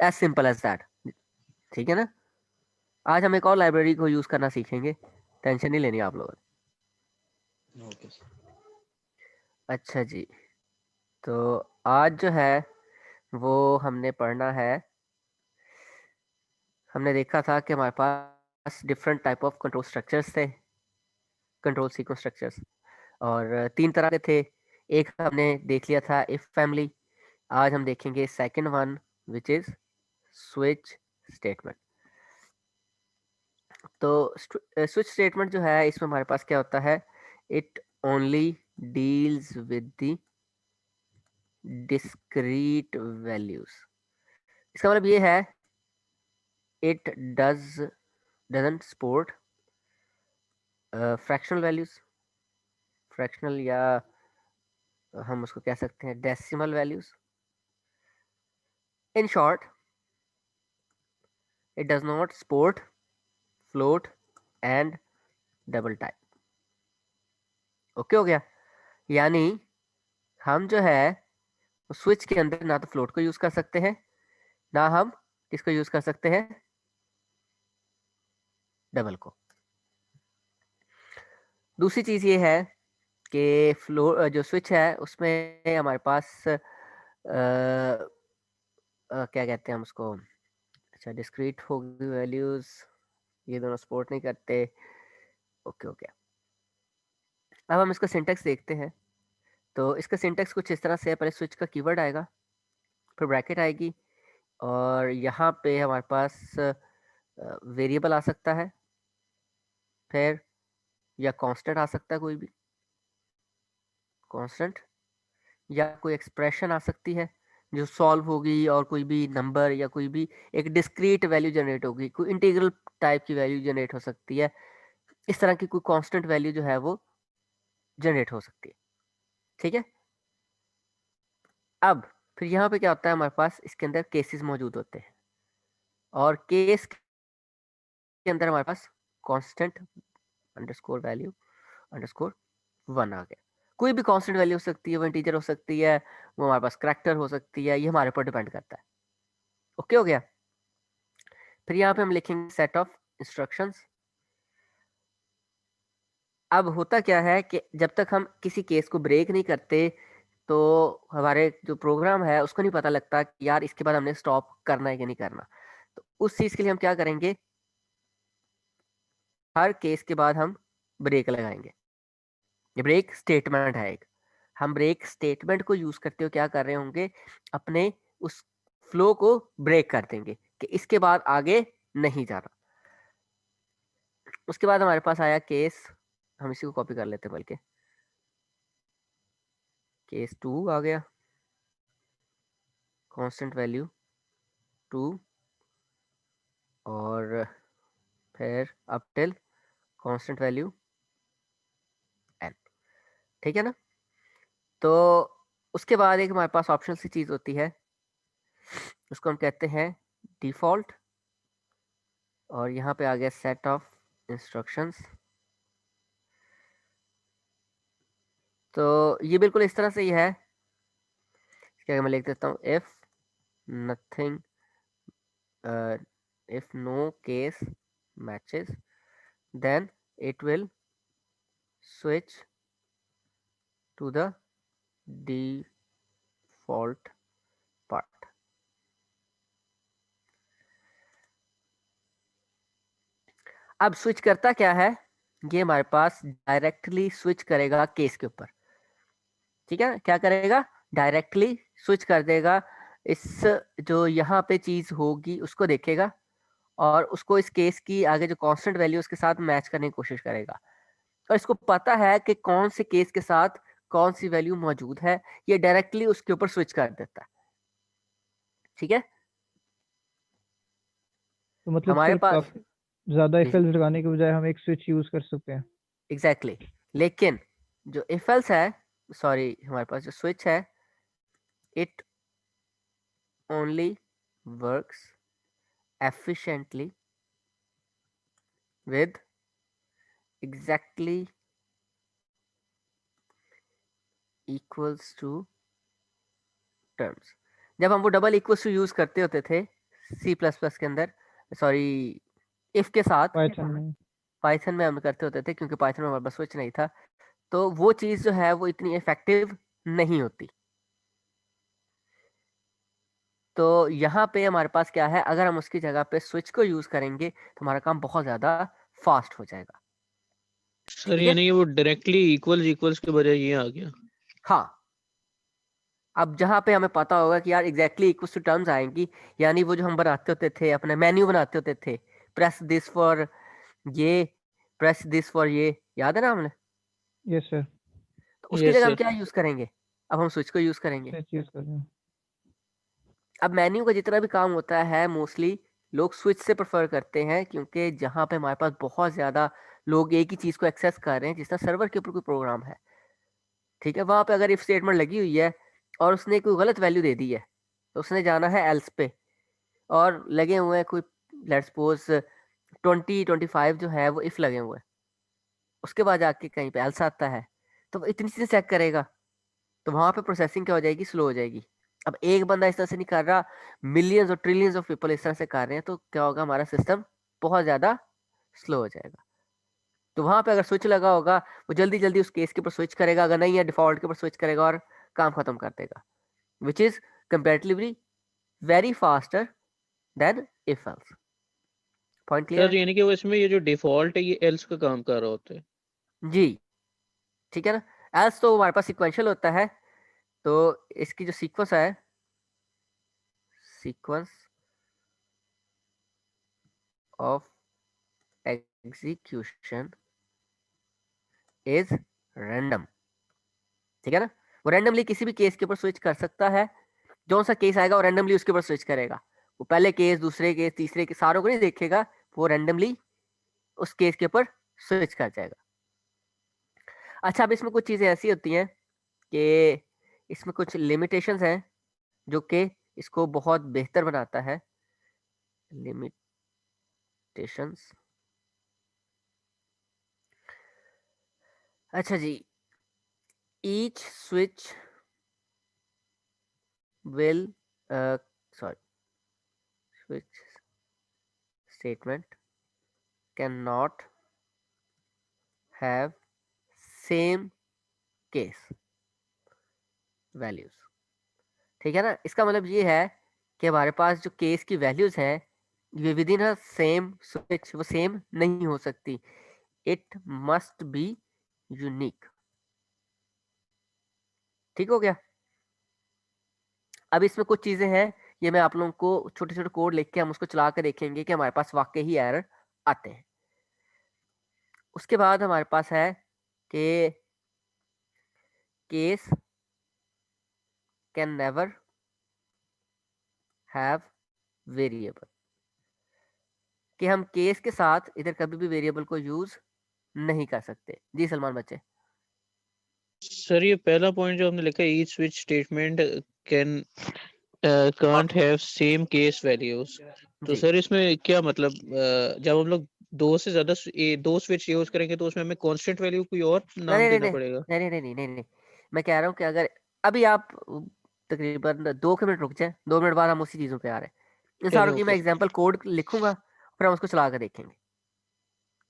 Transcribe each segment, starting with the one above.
As simple as that. ठीक है ना। आज हम एक और लाइब्रेरी को यूज करना सीखेंगे, टेंशन नहीं लेनी आप लोगों ने। ओके। अच्छा जी, तो आज जो है वो हमने पढ़ना है, हमने देखा था कि हमारे पास different type of control structures थे, कंट्रोल सीक्वेंस स्ट्रक्चर्स, और तीन तरह के थे। एक हमने देख लिया था इफ फैमिली। आज हम देखेंगे second one which is switch statement. तो स्विच स्टेटमेंट जो है इसमें हमारे पास क्या होता है, it only deals with the discrete values. इसका मतलब ये है it doesn't support fractional values, fractional या हम उसको कह सकते हैं decimal values. In short, it does not support float and double type. Okay हो गया। यानी हम जो है स्विच के अंदर ना तो फ्लोट को यूज कर सकते हैं, ना हम किसको यूज कर सकते हैं, डबल को। दूसरी चीज ये है कि फ्लो जो स्विच है उसमें हमारे पास क्या कहते हैं हम उसको, अच्छा डिस्क्रीट होगी वैल्यूज, ये दोनों सपोर्ट नहीं करते। Okay okay. अब हम इसका सिंटेक्स देखते हैं। तो इसका सिंटेक्स कुछ इस तरह से है, पहले स्विच का कीवर्ड आएगा, फिर ब्रैकेट आएगी, और यहाँ पे हमारे पास वेरिएबल आ सकता है, फिर या कांस्टेंट आ सकता है, कोई भी कांस्टेंट, या कोई एक्सप्रेशन आ सकती है जो सॉल्व होगी, और कोई भी नंबर या कोई भी एक डिस्क्रीट वैल्यू जनरेट होगी, कोई इंटीग्रल टाइप की वैल्यू जनरेट हो सकती है। इस तरह की कोई कांस्टेंट वैल्यू जो है वो जनरेट हो सकती है। ठीक है। अब फिर यहाँ पे क्या होता है, हमारे पास इसके अंदर केसेस मौजूद होते हैं, और केस के अंदर हमारे पास constant underscore value underscore one आ गया। कोई भी कांस्टेंट वैल्यू हो सकती है, वो इंटीजर हो सकती है, वो हमारे पास करैक्टर हो सकती है, ये हमारे ऊपर डिपेंड करता है। ओके हो गया। फिर यहाँ पे हम लिखेंगे सेट ऑफ इंस्ट्रक्शंस। अब होता क्या है कि जब तक हम किसी केस को ब्रेक नहीं करते तो हमारे जो प्रोग्राम है उसको नहीं पता लगता कि यार इसके बाद हमने स्टॉप करना है कि नहीं करना। तो उस चीज के लिए हम क्या करेंगे, हर केस के बाद हम ब्रेक लगाएंगे। ये ब्रेक स्टेटमेंट है एक, हम ब्रेक स्टेटमेंट को यूज करते हुए क्या कर रहे होंगे, अपने उस फ्लो को ब्रेक कर देंगे कि इसके बाद आगे नहीं जाना। उसके बाद हमारे पास आया केस, हम इसी को कॉपी कर लेते हैं, बल्कि केस टू आ गया, कांस्टेंट वैल्यू टू, और फिर up till constant value N. ठीक है ना। तो उसके बाद एक हमारे पास ऑप्शनल सी चीज होती है, उसको हम कहते हैं डिफॉल्ट, और यहाँ पे आ गया सेट ऑफ इंस्ट्रक्शंस। तो ये बिल्कुल इस तरह से ही है। क्या मैं लिख देता हूँ, if nothing, if no case matches then it will switch to the default part. अब स्विच करता क्या है, ये हमारे पास डायरेक्टली स्विच करेगा केस के ऊपर। ठीक है, क्या करेगा, डायरेक्टली स्विच कर देगा। इस जो यहाँ पे चीज होगी उसको देखेगा, और उसको इस केस की आगे जो कांस्टेंट वैल्यू उसके साथ मैच करने की कोशिश करेगा। और इसको पता है कि कौन से केस के साथ कौन सी वैल्यू मौजूद है, ये डायरेक्टली उसके ऊपर स्विच कर देता है। ठीक है। तो मतलब हमारे फिर पास काफी ज्यादा जी जी, इफेल्स लगाने के बजाय हम एक स्विच यूज कर सकते हैं। एग्जैक्टली लेकिन जो इफ एल्स है, सॉरी हमारे पास जो स्विच है, it only works efficiently with exactly equals to terms। जब हम वो डबल इक्वल्स टू यूज करते होते थे C++ के अंदर, सॉरी इफ के साथ पाइथन में। पाइथन में हम करते होते थे, क्योंकि पाइथन में हमारे पास स्विच नहीं था, तो वो चीज़ जो है वो इतनी इफेक्टिव नहीं होती। तो यहाँ पे हमारे पास क्या है, अगर हम उसकी जगह पे स्विच को यूज करेंगे तो हमारा काम बहुत ज्यादा फास्ट हो जाएगा। सर ठीक है, यानी कि वो डायरेक्टली इक्वल्स इक्वल्स के बजाय ये आ गया। हाँ। अब जहाँ पे हमें पता होगा कि यार एग्जैक्टली इक्वल टू टर्म्स आएंगी, यानी वो जो हम बनाते होते थे, अपने मेन्यू बनाते होते थे, प्रेस दिस फॉर ये, प्रेस दिस फॉर ये, याद है ना हमने? Yes sir. तो उसकी यस जगह हम सर। क्या यूज करेंगे? अब हम स्विच को यूज करेंगे। स्विच यूज कर रहे हैं। अब मेन्यू का जितना भी काम होता है मोस्टली लोग स्विच से प्रेफर करते हैं, क्योंकि जहाँ पे हमारे पास बहुत ज़्यादा लोग एक ही चीज़ को एक्सेस कर रहे हैं, जिस तरह सर्वर के ऊपर कोई प्रोग्राम है, ठीक है, वहाँ पे अगर इफ स्टेटमेंट लगी हुई है और उसने कोई गलत वैल्यू दे दी है, तो उसने जाना है एल्स पे, और लगे हुए हैं कोई, लेट्स सपोज 2025 जो है वो इफ लगे हुए हैं, उसके बाद जाके कहीं पे एल्स आता है, तो वो इतनी चीज़ें चेक करेगा, तो वहां पे प्रोसेसिंग क्या हो जाएगी, स्लो हो जाएगी। अब एक बंदा इस तरह से नहीं कर रहा, मिलियंस और ट्रिलियंस ऑफ पीपल इस तरह से कर रहे हैं, तो क्या होगा, हमारा सिस्टम बहुत ज्यादा स्लो हो जाएगा। तो वहां पे अगर स्विच लगा होगा, वो जल्दी जल्दी उस केस के ऊपर स्विच करेगा, अगर नहीं है डिफॉल्ट के ऊपर स्विच करेगा और काम खत्म कर देगा, which is comparatively very faster than if else. Point clear sir है? यानी कि वो इसमें ये जो डिफॉल्ट है ये एल्स का काम कर रहा होता है। जी, ठीक है ना। एल्स तो हमारे पास सिक्वेंशियल होता है, तो इसकी जो सीक्वेंस है, sequence of execution is random, ठीक है ना। वो रैंडमली किसी भी केस के ऊपर स्विच कर सकता है, जो सा केस आएगा वो रैंडमली उसके ऊपर स्विच करेगा। वो पहले केस, दूसरे केस, तीसरे केस, सारों को नहीं देखेगा, वो रैंडमली उस केस के ऊपर स्विच कर जाएगा। अच्छा, अब इसमें कुछ चीज़ें ऐसी होती हैं कि इसमें कुछ लिमिटेशंस हैं जो कि इसको बहुत बेहतर बनाता है। लिमिटेशंस, अच्छा जी, each switch will, sorry, switch statement cannot have same case values, ठीक है ना। इसका मतलब ये है कि हमारे पास जो केस की वैल्यूज है, ये with in a same switch वो सेम नहीं हो सकती, इट मस्ट बी यूनिक। ठीक हो गया। अब इसमें कुछ चीजें हैं, ये मैं आप लोगों को छोटे छोटे कोड लिख के हम उसको चला कर देखेंगे कि हमारे पास वाकई ही एरर आते हैं। उसके बाद हमारे पास है कि case can never have variable, कि हम केस के साथ इधर कभी भी वेरिएबल को यूज नहीं कर सकते। जी सलमान बच्चे। सर ये पहला पॉइंट जो हमने लिखा है each switch statement can can't have same case values, तो जी, सर इसमें क्या मतलब जब हम लोग दो से ज्यादा दो स्विच यूज करेंगे तो उसमें हमें कांस्टेंट वैल्यू कोई और नहीं नाम नहीं देना नहीं पड़ेगा? नहीं नहीं नहीं नहीं नहीं नहीं, मैं कह रहा हूँ कि अगर अभी आप तकरीबन 2 मिनट रुक जाए, 2 मिनट बाद हम उसी चीज़ों पे आ रहे हैं। इन चलो सारों की ओके मैं सर। एग्जांपल कोड लिखूंगा, फिर हम उसको चला कर देखेंगे।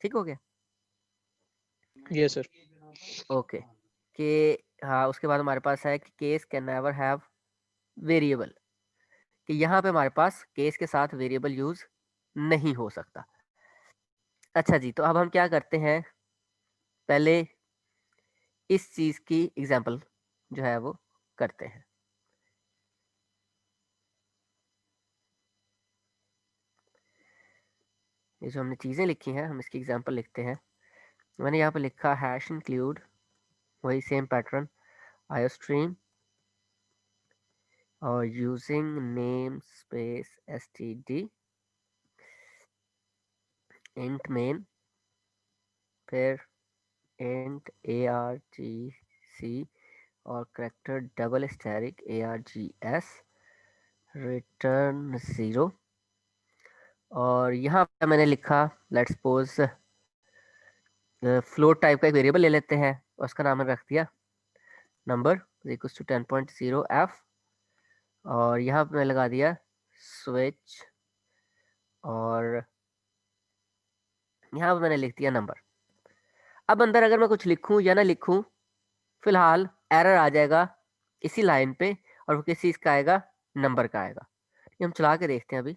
ठीक हो गया? Yes sir. ओके। कि हाँ, उसके बाद हमारे पास है कि case can never have variable, कि यहाँ पे हमारे पास केस के साथ वेरिएबल यूज नहीं हो सकता। अच्छा जी, तो अब हम क्या करते हैं, पहले इस चीज़ की एग्जांपल जो है वो करते हैं। ये जो हमने चीज़ें लिखी हैं, हम इसकी एग्जांपल लिखते हैं। मैंने यहाँ पे लिखा हैश इंक्लूड, वही सेम पैटर्न, आयोस्ट्रीम और using name space std int main, फिर इंट argc और character double asterisk args return 0। और यहाँ पे मैंने लिखा, लेट्स सपोज फ्लोट टाइप का एक वेरिएबल ले लेते हैं, और उसका नाम मैंने रख दिया नंबर इक्वल्स टू 10.0f, और यहाँ पे मैं लगा दिया स्विच और यहाँ पे मैंने लिख दिया नंबर। अब अंदर अगर मैं कुछ लिखूं या ना लिखूं, फिलहाल एरर आ जाएगा इसी लाइन पे, और वो किसी इसका आएगा, नंबर का आएगा। ये हम चला के देखते हैं अभी।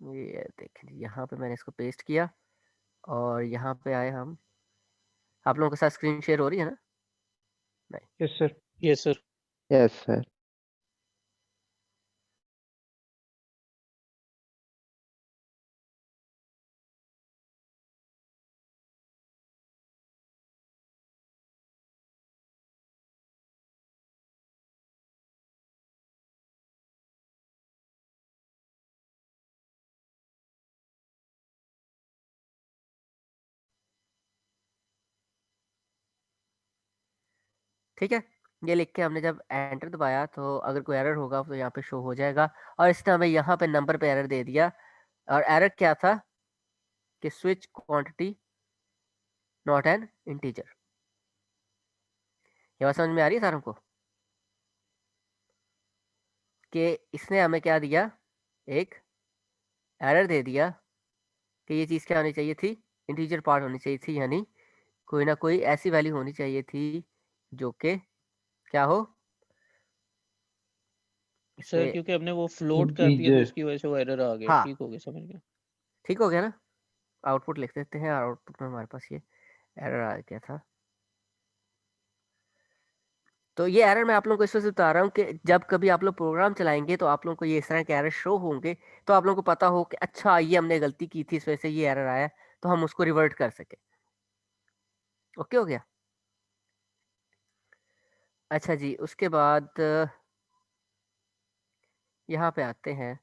ये देखें, यहाँ पे मैंने इसको पेस्ट किया और यहाँ पे आए हम। आप लोगों के साथ स्क्रीन शेयर हो रही है ना? Yes sir. Yes, sir. Yes sir. ठीक है, ये लिख के हमने जब एंटर दबाया तो अगर कोई एरर होगा तो यहाँ पे शो हो जाएगा। और इसने हमें यहाँ पे नंबर पे एरर दे दिया। और एरर क्या था कि switch quantity not an integer. ये बात समझ में आ रही है सारों को कि इसने हमें क्या दिया, एक एरर दे दिया कि ये चीज़ क्या होनी चाहिए थी, इंटीजर पार्ट होनी चाहिए थी, यानी कोई ना कोई ऐसी वैल्यू होनी चाहिए थी जो कि क्या हो, सर इसमें। क्योंकि हमने वो फ्लोट कर दिया तो इंटीजर। इसकी वजह से वो एरर आ गया। हाँ, ठीक हो गया, समझ गया। ठीक हो गया ना? आउटपुट लिख देते हैं, आउटपुट में हमारे पास ये एरर आ गया था। तो ये एरर मैं आप लोगों को इस वजह से बता रहा हूँ कि जब कभी आप लोग प्रोग्राम चलाएंगे तो आप लोगों को ये इस तरह के एरर शो होंगे, तो आप लोगों को पता हो कि अच्छा ये हमने गलती की थी, इस वजह से ये एरर आया, तो हम उसको रिवर्ट कर सके। ओके हो गया? अच्छा जी, उसके बाद यहाँ पे आते हैं,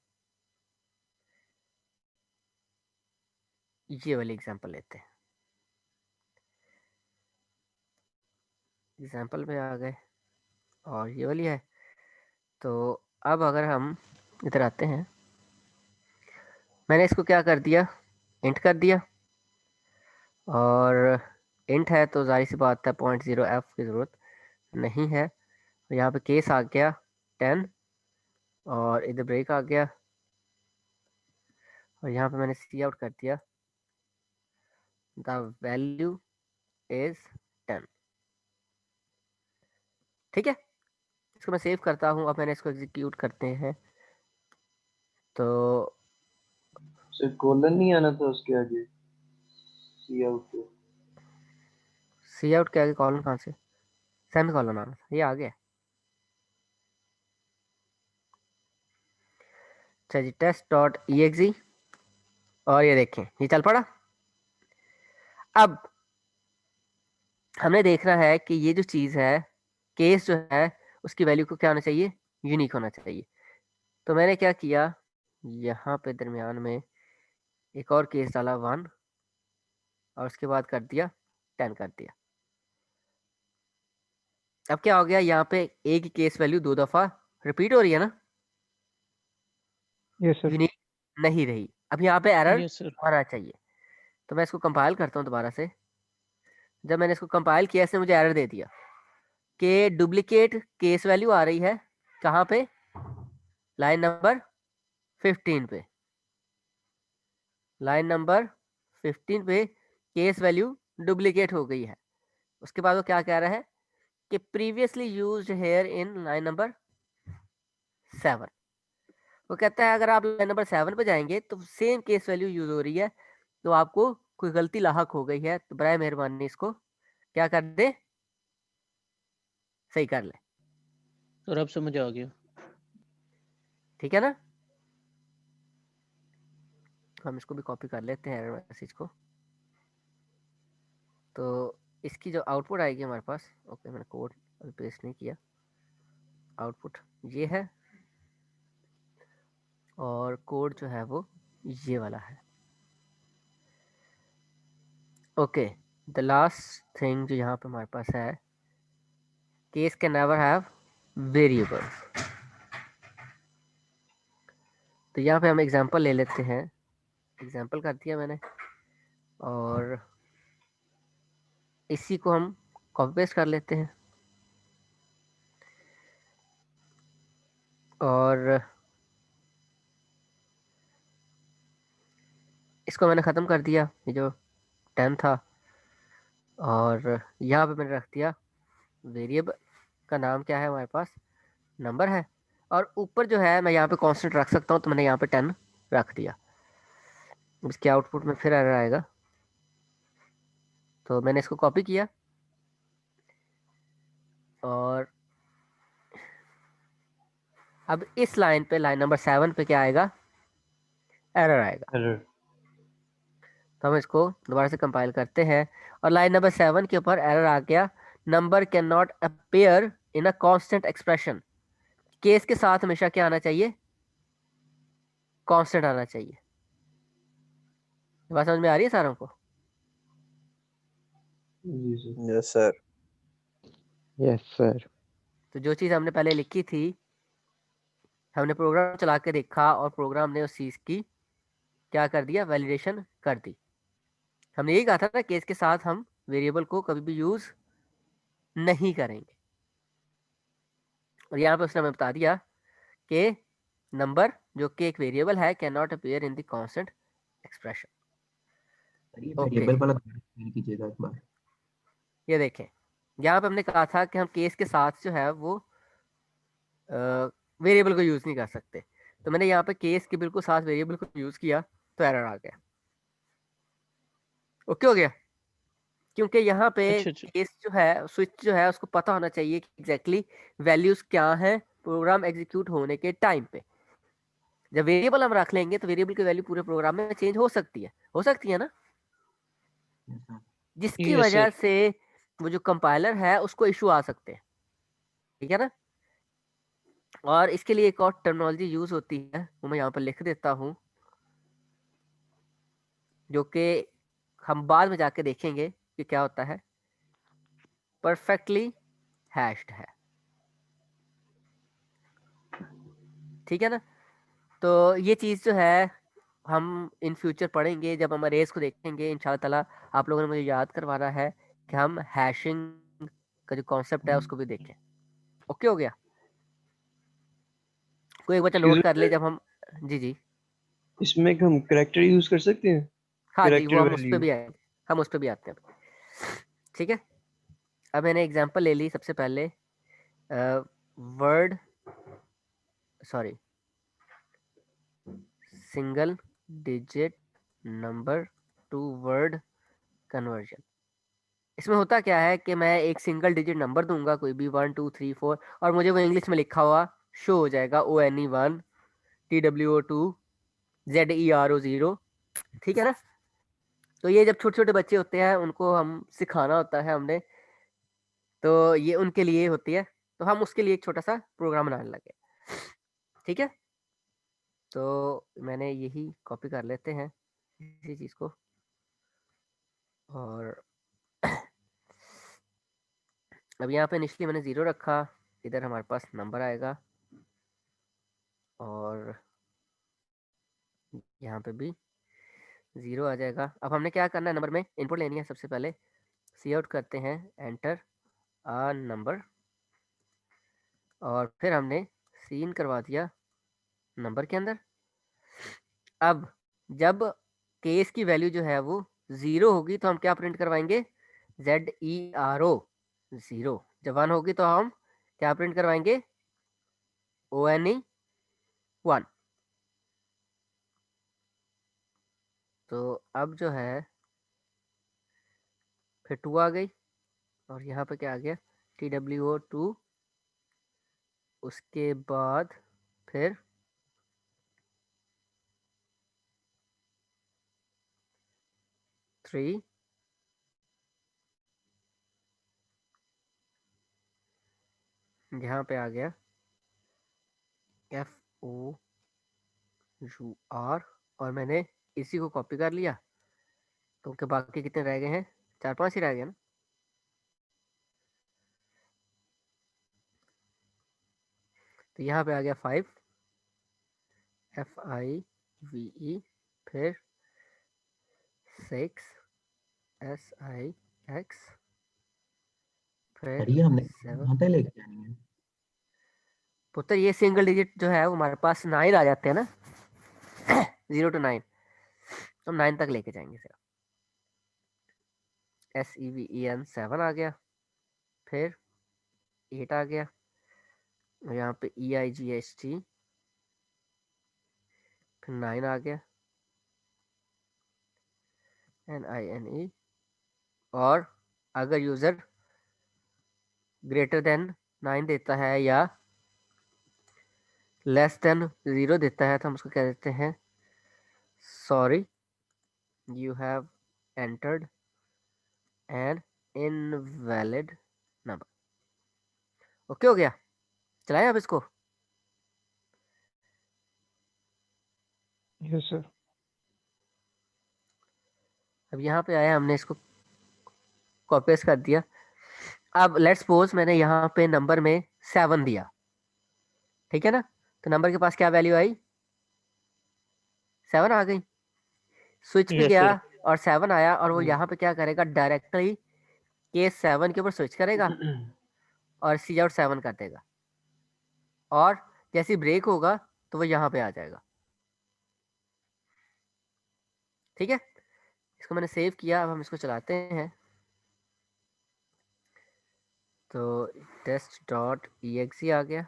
ये वाली एग्जांपल लेते हैं। एग्जांपल पे आ गए और ये वाली है। तो अब अगर हम इधर आते हैं, मैंने इसको क्या कर दिया, इंट कर दिया। और इंट है तो जाहिर सी बात है 0.0f की ज़रूरत नहीं है। तो यहाँ पे केस आ गया 10 और इधर ब्रेक आ गया, और यहाँ पे मैंने सी आउट कर दिया द वैल्यू इज 10। ठीक है, इसको मैं सेव करता हूँ। अब मैंने इसको एग्जीक्यूट करते हैं तो सर कोलन नहीं आना था उसके आगे, सी आउट पे। सी आउट के आगे कॉलन कहाँ से, सेमी कॉलन आना था, ये आ गया। अच्छा जी, टेस्ट डॉट ई और ये देखें ये चल पड़ा। अब हमने देखना है कि ये जो चीज़ है, केस जो है, उसकी वैल्यू को क्या होना चाहिए, यूनिक होना चाहिए। तो मैंने क्या किया, यहाँ पे दरमियान में एक और केस डाला 1 और उसके बाद कर दिया 10 कर दिया। अब क्या हो गया, यहाँ पे एक ही केस वैल्यू 2 दफ़ा रिपीट हो रही है ना, यस सर। यूनिक नहीं रही। अब यहाँ पे एरर यस सर। आना चाहिए। तो मैं इसको कंपाइल करता हूँ दोबारा से। जब मैंने इसको कंपाइल किया, इसने मुझे एरर दे दिया कि डुप्लीकेट केस वैल्यू आ रही है, कहाँ पे, लाइन नंबर 15 पे। लाइन नंबर 15 पे केस वैल्यू डुप्लीकेट हो गई है। उसके बाद वो क्या कह रहा है कि previously used here in line number 7। वो कहता है अगर आप लाइन नंबर 7 पे जाएंगे तो सेम केस वैल्यू यूज हो रही है, तो आपको कोई गलती लाहक हो गई है, तो बराए मेहरबानी इसको क्या कर दे, सही कर ले। सर अब समझ आ गया। ठीक है ना? हम इसको भी कॉपी कर लेते हैं एरर मैसेज को। तो इसकी जो आउटपुट आएगी हमारे पास, ओके मैंने कोड अभी पेस्ट नहीं किया, आउटपुट ये है और कोड जो है वो ये वाला है। ओके, द लास्ट थिंग जो यहाँ पे हमारे पास है, case can never have variables. तो यहाँ पे हम एग्जांपल ले लेते हैं, एग्जांपल कर दिया मैंने, और इसी को हम कॉपी पेस्ट कर लेते हैं। और इसको मैंने ख़त्म कर दिया, ये जो 10 था, और यहाँ पे मैंने रख दिया वेरिएबल का नाम क्या है हमारे पास, नंबर है, और ऊपर जो है मैं यहाँ पे कांस्टेंट रख सकता हूँ, तो मैंने यहाँ पे 10 रख दिया। इसके आउटपुट में फिर एरर आएगा, तो मैंने इसको कॉपी किया और अब इस लाइन पे, लाइन नंबर 7 पे क्या आएगा, एरर आएगा। एरर। तो हम इसको दोबारा से कंपाइल करते हैं और लाइन नंबर 7 के ऊपर एरर आ गया, number can not appear in a constant expression. Case के साथ हमेशा क्या आना चाहिए, कांस्टेंट आना चाहिए। बात समझ में आ रही है सारों को? जी sir. Yes, sir. Yes, sir. तो जो चीज़ हमने पहले लिखी थी, हमने प्रोग्राम चला के देखा और प्रोग्राम ने उस चीज़ की क्या कर दिया, वैलिडेशन कर दी। हमने यही कहा था ना, केस के साथ हम वेरिएबल को कभी भी यूज़ नहीं करेंगे, और यहाँ पे उसने हमें बता दिया कि नंबर जो कि एक वेरिएबल है can not appear in the constant expression. ये ओके, वेरिएबल वाला क्लियर कीजिएगा एक बार। ये देखें, यहाँ पे हमने कहा था कि हम केस के साथ जो है वो वेरिएबल को यूज़ नहीं कर सकते, तो मैंने यहाँ पे केस के बिल्कुल साथ वेरिएबल को यूज़ किया तो एरर आ गया। ओके हो गया, क्योंकि यहाँ पे अच्छा अच्छा केस जो है, स्विच जो है, उसको पता होना चाहिए कि एग्जैक्टली वैल्यूज़ क्या हैं प्रोग्राम एग्जीक्यूट होने के टाइम पे। जब वेरिएबल हम रख लेंगे तो वेरिएबल की वैल्यू पूरे प्रोग्राम में चेंज हो सकती है ना, जिसकी यस वजह सर से वो जो कंपाइलर है उसको इशू आ सकते हैं, ठीक है ना। और इसके लिए एक और टर्मिनोलॉजी यूज होती है, वो मैं यहाँ पर लिख देता हूँ, जो कि हम बाद में जाके देखेंगे कि क्या होता है। परफेक्टली हैश्ड है, ठीक है ना। तो ये चीज़ जो है हम इन फ्यूचर पढ़ेंगे, जब हम अरेज को देखेंगे इंशाल्लाह ताला। आप लोगों ने मुझे याद करवाना है कि हम हैशिंग का जो कॉन्सेप्ट है उसको भी देखें। ओके हो गया, कोई एक बच्चा नोट कर ले जब हम, जी जी, इसमें हम करेक्टर यूज कर सकते हैं, हाँ जी, वो करेक्टर हम उस पर वैल्यू। भी आएंगे, हम उस पर भी आते हैं, ठीक है। अब मैंने एग्जांपल ले ली, सबसे पहले word, sorry, single digit number two word conversion. इसमें होता क्या है कि मैं एक सिंगल डिजिट नंबर दूंगा, कोई भी 1 2 3 4, और मुझे वो इंग्लिश में लिखा हुआ शो हो जाएगा, ONE1 TWO2 ZERO0, ठीक है ना। तो ये जब छोटे छोटे बच्चे होते हैं उनको हम सिखाना होता है हमने, तो ये उनके लिए होती है, तो हम उसके लिए एक छोटा सा प्रोग्राम बनाने लगे, ठीक है। तो मैंने यही कॉपी कर लेते हैं इसी चीज़ को, और अब यहाँ पे इनिशियली मैंने 0 रखा, इधर हमारे पास नंबर आएगा, और यहाँ पे भी 0 आ जाएगा। अब हमने क्या करना है, नंबर में इनपुट लेनी है। सबसे पहले सी आउट करते हैं, एंटर आ नंबर, और फिर हमने सीन करवा दिया नंबर के अंदर। अब जब केस की वैल्यू जो है वो 0 होगी तो हम क्या प्रिंट करवाएंगे, ZERO 0। जब 1 होगी तो हम क्या प्रिंट करवाएंगे, ONE1। तो अब जो है फिर 2 आ गई, और यहाँ पे क्या आ गया, TWO2, उसके बाद फिर 3, यहाँ पे आ गया FOUR, और मैंने इसी को कॉपी कर लिया, क्योंकि बाकी कितने रह गए हैं, 4 5 ही रह गए ना। तो यहाँ पे आ गया 5 FIVE, फिर 6 SIX, फिर ये हमने 7। कहाँ पे लेके जानी है? पुत्र ये सिंगल डिजिट जो है वो हमारे पास 9 आ जाते हैं ना, 0 to 9। हम 9 तक लेके जाएंगे सिर्फ। SEVEN 7 आ गया, फिर 8 आ गया, यहाँ पे EIGHT, फिर 9 आ गया, NINE, और अगर यूजर ग्रेटर देन 9 देता है या लेस देन 0 देता है तो हम उसको कह देते हैं sorry you have entered N invalid number. Okay हो गया, चलाएं अब इसको। Yes sir. अब यहाँ पे आया, हमने इसको कॉपी पेस्ट कर दिया। अब लेट्स सपोज मैंने यहाँ पे नंबर में 7 दिया, ठीक है ना, तो नंबर के पास क्या वैल्यू आई, 7 आ गई। स्विच पे यस गया सर। और 7 आया, और वो यहाँ पे क्या करेगा, डायरेक्टली केस 7 के ऊपर स्विच करेगा और सी आउट 7 कर देगा, और जैसे ब्रेक होगा तो वो यहाँ पे आ जाएगा। ठीक है, इसको मैंने सेव किया, अब हम इसको चलाते हैं। तो test.exe आ गया,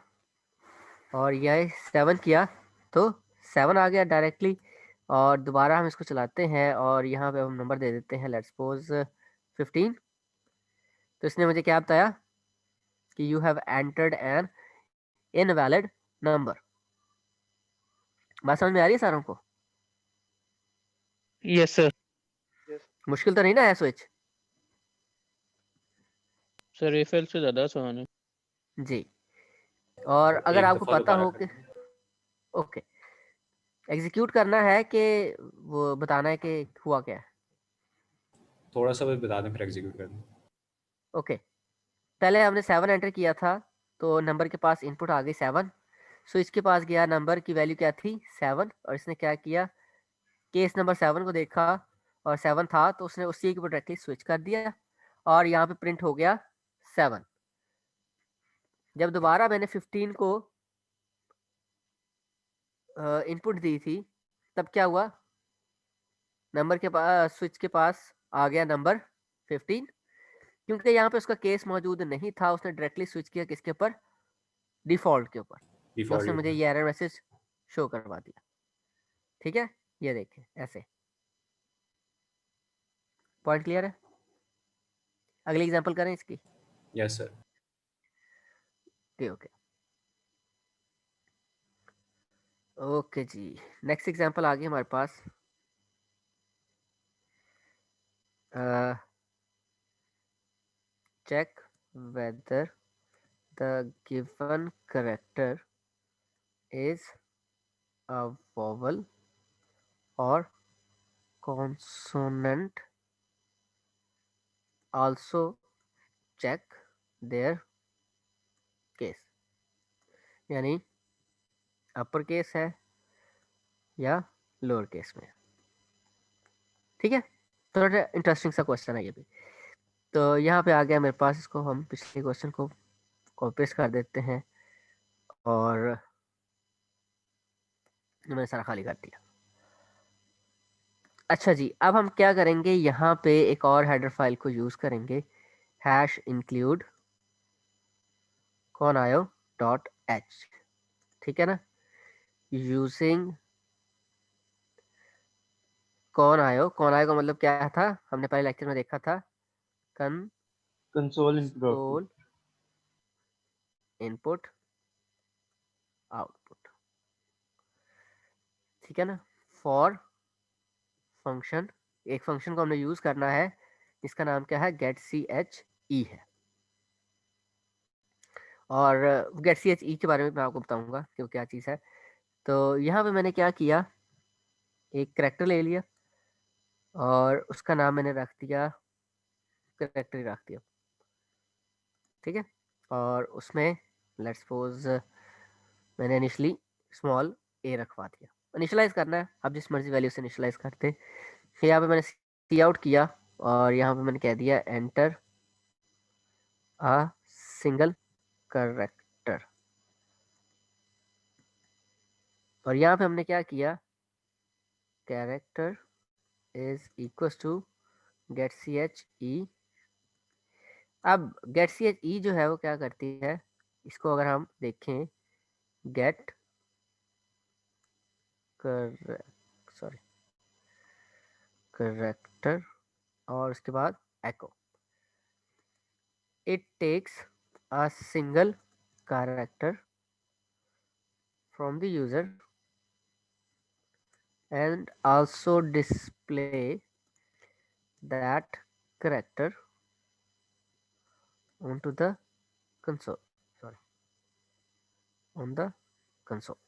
और यह 7 किया तो 7 आ गया डायरेक्टली, और दोबारा हम इसको चलाते हैं और यहाँ पे हम नंबर दे देते हैं लेट्स सपोज 15। तो इसने मुझे क्या बताया कि you have entered N invalid number. बात समझ में आ रही है सारों को? Yes sir. मुश्किल तो नहीं ना है स्विच? सर एफएल से ज्यादा आसान है। जी, और अगर एक आपको दफा पता दोबारा हो कि कर ओके एग्जीक्यूट करना है कि वो बताना है कि हुआ क्या है। थोड़ा सा बस बता दें फिर एग्जीक्यूट कर दें। ओके, पहले हमने 7 एंटर किया था, तो नंबर के पास इनपुट आ गई 7। स्विच के पास गया, नंबर की वैल्यू क्या थी 7, और इसने क्या किया, केस नंबर 7 को देखा और 7 था तो उसने उसी के ऊपर डायरेक्टली स्विच कर दिया, और यहाँ पे प्रिंट हो गया 7। जब दोबारा मैंने 15 को इनपुट दी थी, तब क्या हुआ, नंबर के पास स्विच के पास आ गया नंबर 15, क्योंकि यहाँ पे उसका केस मौजूद नहीं था, उसने डायरेक्टली स्विच किया किसके ऊपर, डिफॉल्ट के ऊपर, जो डिफॉल्ट उसने मुझे ये एरर मैसेज शो करवा दिया। ठीक है, ये देखिए ऐसे। पॉइंट क्लियर है? अगली एग्जांपल करें इसकी। Yes sir. Okay okay okay जी, नेक्स्ट एग्जांपल आ गई हमारे पास। Check whether the given character is a vowel और consonant. Also check their case, यानी अपर केस है या लोअर केस में। ठीक है, थोड़ा इंटरेस्टिंग सा क्वेश्चन है ये भी। तो यहाँ पे आ गया मेरे पास, इसको हम पिछले क्वेश्चन को कॉपी पेस्ट कर देते हैं, और मैंने सारा खाली कर दिया। अच्छा जी, अब हम क्या करेंगे, यहाँ पे एक और हेडर फाइल को यूज करेंगे, हैश इंक्लूड conaio.h। ठीक है ना, यूजिंग conaio का मतलब क्या था, हमने पहले लेक्चर में देखा था, console input console input output. ठीक है ना, फॉर फंक्शन, एक फंक्शन को हमने यूज करना है जिसका नाम क्या है, गेट सी एच ई है। और गेट सी एच ई के बारे में मैं आपको बताऊंगा कि वो क्या चीज़ है। तो यहाँ पे मैंने क्या किया, एक करेक्टर ले लिया और उसका नाम मैंने रख दिया, करेक्टर ही रख दिया। ठीक है, और उसमें लेट्स सपोज मैंने इनिशली स्मॉल ए रखवा दिया। इनिशलाइज करना है, आप जिस मर्जी वैल्यू से इनिशलाइज करते। फिर यहाँ पे मैंने सी आउट किया, और यहाँ पे मैंने कह दिया एंटर अ सिंगल करेक्टर, और यहाँ पे हमने क्या किया, character is equals to get C H E. अब गेट सी एच ई जो है वो क्या करती है, इसको अगर हम देखें, गेट सॉरी करेक्टर और उसके बाद echo, it takes a single character from the user and also display that character onto the console, sorry, on the console.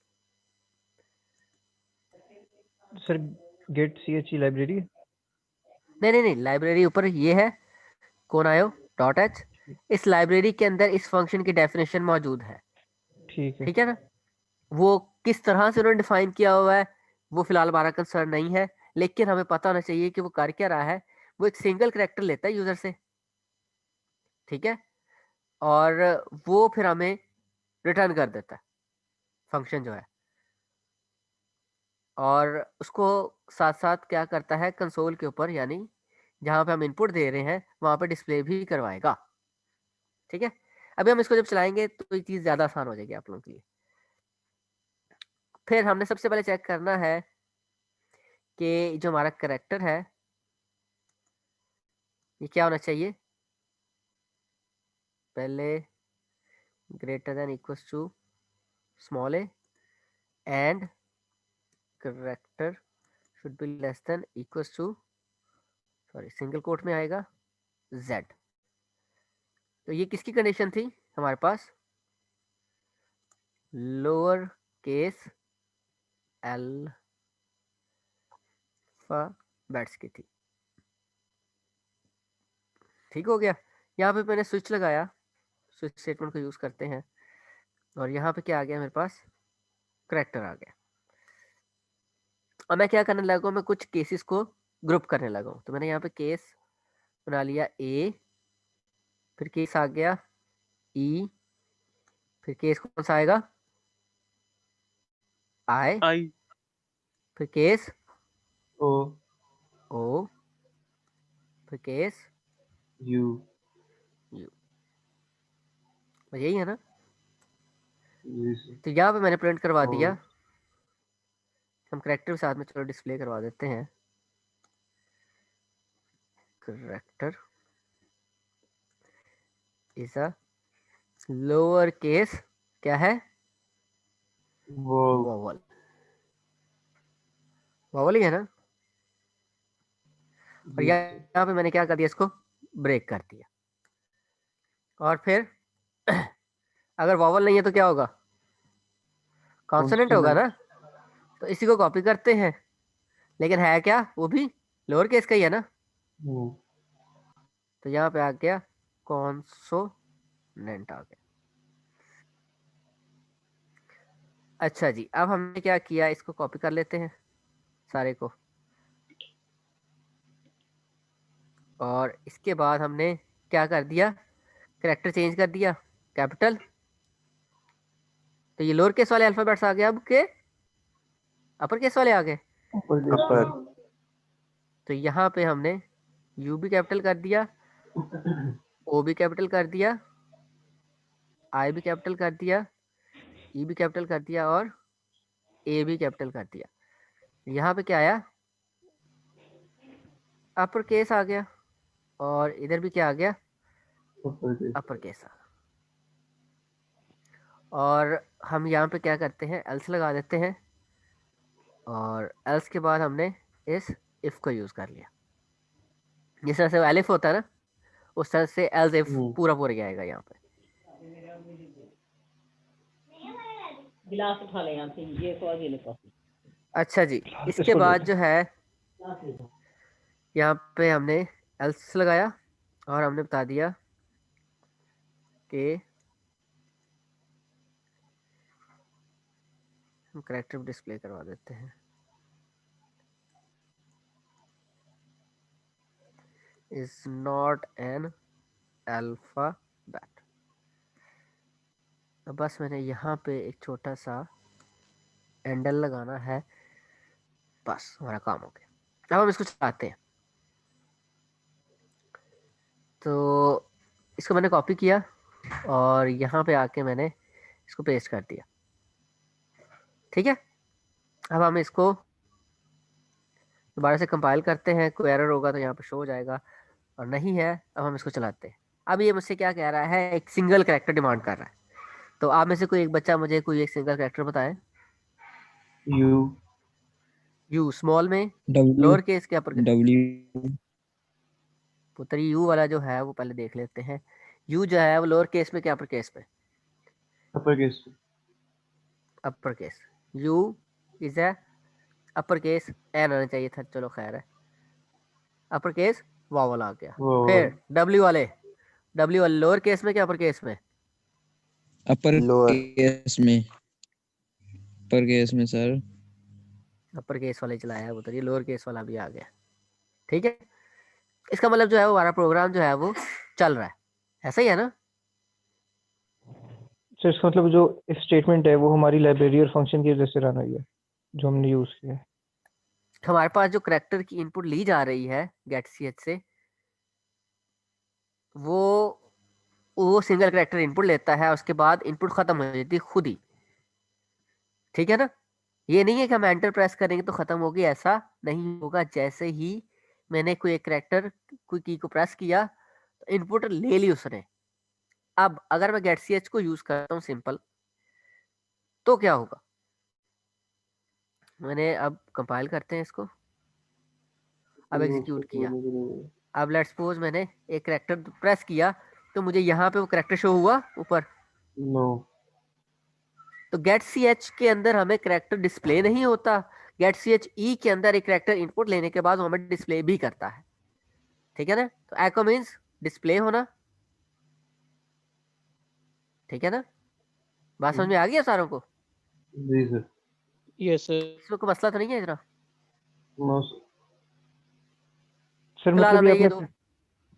Sir get CHE library. नहीं, लाइब्रेरी ऊपर ये है कौन आयो डॉट एच, इस लाइब्रेरी के अंदर इस फंक्शन की डेफिनेशन मौजूद है, ठीक है। ठीक है ना। वो किस तरह से उन्होंने डिफाइन किया हुआ है वो फिलहाल हमारा कंसर्न नहीं है, लेकिन हमें पता होना चाहिए कि वो कर क्या रहा है। वो एक सिंगल कैरेक्टर लेता है यूजर से, ठीक है, और वो फिर हमें रिटर्न कर देता है फंक्शन जो है, और उसको साथ साथ क्या करता है कंसोल के ऊपर, यानी जहां पे हम इनपुट दे रहे हैं वहां पे डिस्प्ले भी करवाएगा, ठीक है। अभी हम इसको जब चलाएंगे तो ये चीज़ ज़्यादा आसान हो जाएगी आप लोगों के लिए। फिर हमने सबसे पहले चेक करना है कि जो हमारा करेक्टर है ये क्या होना चाहिए, पहले greater than equals to small A and character should be less than equals to, sorry single quote में आएगा z। तो ये किसकी कंडीशन थी हमारे पास, लोअर केस अल्फाबेट्स की थी, ठीक हो गया। यहाँ पे मैंने स्विच लगाया, स्विच स्टेटमेंट को यूज करते हैं, और यहाँ पे क्या आ गया मेरे पास, करेक्टर आ गया। अब मैं क्या करने लगा हूँ, मैं कुछ केसेस को ग्रुप करने लगा हूँ। तो मैंने यहाँ पे केस बना लिया ए, फिर केस आ गया ई, फिर केस कौन सा आएगा आई, आई फिर केस ओ ओ, फिर केस यू यू, यही है ना। जी सर। तो यहाँ पे मैंने प्रिंट करवा और दिया, हम करेक्टर के साथ में चलो डिस्प्ले करवा देते हैं, character is a lower case क्या है, वो वॉवल, वॉवल ही है ना। और जी सर। यहाँ पे मैंने क्या कर दिया, इसको ब्रेक कर दिया, और फिर अगर वॉवल नहीं है तो क्या होगा, कॉन्सोनेंट होगा कॉन्स्टेंट। ना। तो इसी को कॉपी करते हैं, लेकिन है क्या, वो भी लोअर केस का ही है ना। तो यहाँ पे आ गया कॉन्सोनेंट आ गया। अच्छा जी, अब हमने क्या किया, इसको कॉपी कर लेते हैं सारे को, और इसके बाद हमने क्या कर दिया, करेक्टर चेंज कर दिया कैपिटल। तो ये लोअर केस वाले अल्फाबेट्स आ गए, अब के अपर केस वाले आ गए। अपर। तो यहाँ पे हमने यू भी कैपिटल कर दिया, ओ भी कैपिटल कर दिया, आई भी कैपिटल कर दिया, ई भी कैपिटल कर दिया, और ए भी कैपिटल कर दिया। यहाँ पे क्या आया, अपर केस आ गया, और इधर भी क्या आ गया, अपर केस आ गया। और हम यहाँ पे क्या करते हैं, एल्स लगा देते हैं, और एल्स के बाद हमने इस इफ को यूज कर लिया। जिस तरह से एलिफ होता है ना, उस तरह से एल्स इफ पूरा पूरा आएगा यहाँ पे। गिलास उठा ले यहाँ से, ये तो आगे ले पास। अच्छा जी, इसके बाद जो है यहाँ पे हमने एल्स लगाया, और हमने बता दिया कि हम करेक्टर डिस्प्ले करवा देते हैं, इज नॉट एन अल्फाबेट। तो बस मैंने यहाँ पे एक छोटा सा एंडल लगाना है, बस हमारा काम हो गया। अब हम इसको चलाते हैं। तो इसको मैंने कॉपी किया और यहाँ पे आके मैंने इसको पेस्ट कर दिया। ठीक है, अब हम इसको दोबारा से कंपाइल करते हैं। कोई एरर होगा तो यहाँ पे शो हो जाएगा, और नहीं है अब हम इसको चलाते हैं। अब ये मुझसे क्या कह रहा है, एक सिंगल कैरेक्टर डिमांड कर रहा है। तो आप में से कोई एक बच्चा मुझे कोई एक सिंगल कैरेक्टर बताए। यू। यू स्मॉल में, W लोअर केस के अपर केस? W पुत्र यू वाला जो है वो पहले देख लेते हैं। यू जो है वो लोअर केस में क्या अपर केस में? Upper case. Upper case. U is a upper case, N आना चाहिए था, चलो खैर है। अपर केस वावल आ गया। फिर डब्ल्यू वाले लोअर केस में क्या अपर केस में? Upper lower. केस में सर। अपर केस वाले चलाया है उधर, ये लोअर केस वाला भी आ गया। ठीक है, इसका मतलब जो है वो हमारा प्रोग्राम जो है वो चल रहा है, ऐसा ही है ना? सर इसका मतलब जो स्टेटमेंट है वो हमारी लाइब्रेरी और फंक्शन की वजह से रन हुई है, जो हमने यूज किया है। हमारे पास जो करेक्टर की इनपुट ली जा रही है गेट सी एच से, वो सिंगल करेक्टर इनपुट लेता है, उसके बाद इनपुट खत्म हो जाती है खुद ही। ठीक है ना? ये नहीं है कि हम एंटर प्रेस करेंगे तो खत्म होगी, ऐसा नहीं होगा। जैसे ही मैंने कोई एक करेक्टर कोई की को प्रेस किया तो इनपुट ले ली उसने। अब अगर मैं गेट सी एच को यूज करता हूँ सिंपल, तो क्या होगा? मैंने अब कंपाइल करते हैं इसको, अब एग्जीक्यूट किया। अब लेट्स सपोज मैंने एक करेक्टर प्रेस किया तो मुझे यहाँ पे वो करेक्टर शो हुआ ऊपर। नो। तो गेट सी एच के अंदर हमें करेक्टर डिस्प्ले नहीं होता, गेट सी एच ई के अंदर एक करेक्टर इनपुट लेने के बाद वो हमें डिस्प्ले भी करता है। ठीक है ना? तो एको मीन्स डिस्प्ले होना। ठीक है ना? बात समझ में आ गई है सारों को? जी सर। Yes, sir. इसमें कोई मसला तो नहीं है इतना? No sir. सर फिलहाल मतलब ये हमें ये आपने दो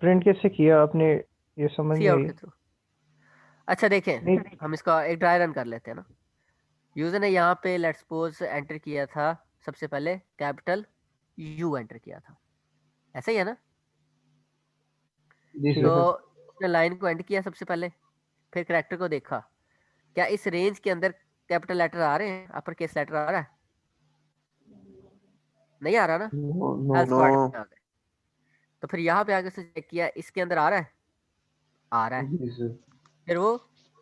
प्रिंट कैसे किया आपने, ये समझ सी नहीं आउट आई। के थ्रू। अच्छा देखें, नहीं हम इसका एक ड्राई रन कर लेते हैं ना। यूजर ने यहाँ पे लेट्स सपोज एंटर किया था, सबसे पहले कैपिटल यू एंटर किया था, ऐसा ही है ना? जी ठीक है तो सर। सर। उसने लाइन को एंड किया सबसे पहले, फिर करेक्टर को देखा, क्या इस रेंज के अंदर कैपिटल लेटर आ रहे हैं, अपर केस लेटर आ रहा है? नहीं आ रहा ना, no no else no. Part में आ गए। तो फिर यहाँ पे आके उसने चेक किया इसके अंदर आ रहा है, आ रहा है। जी सर। फिर वो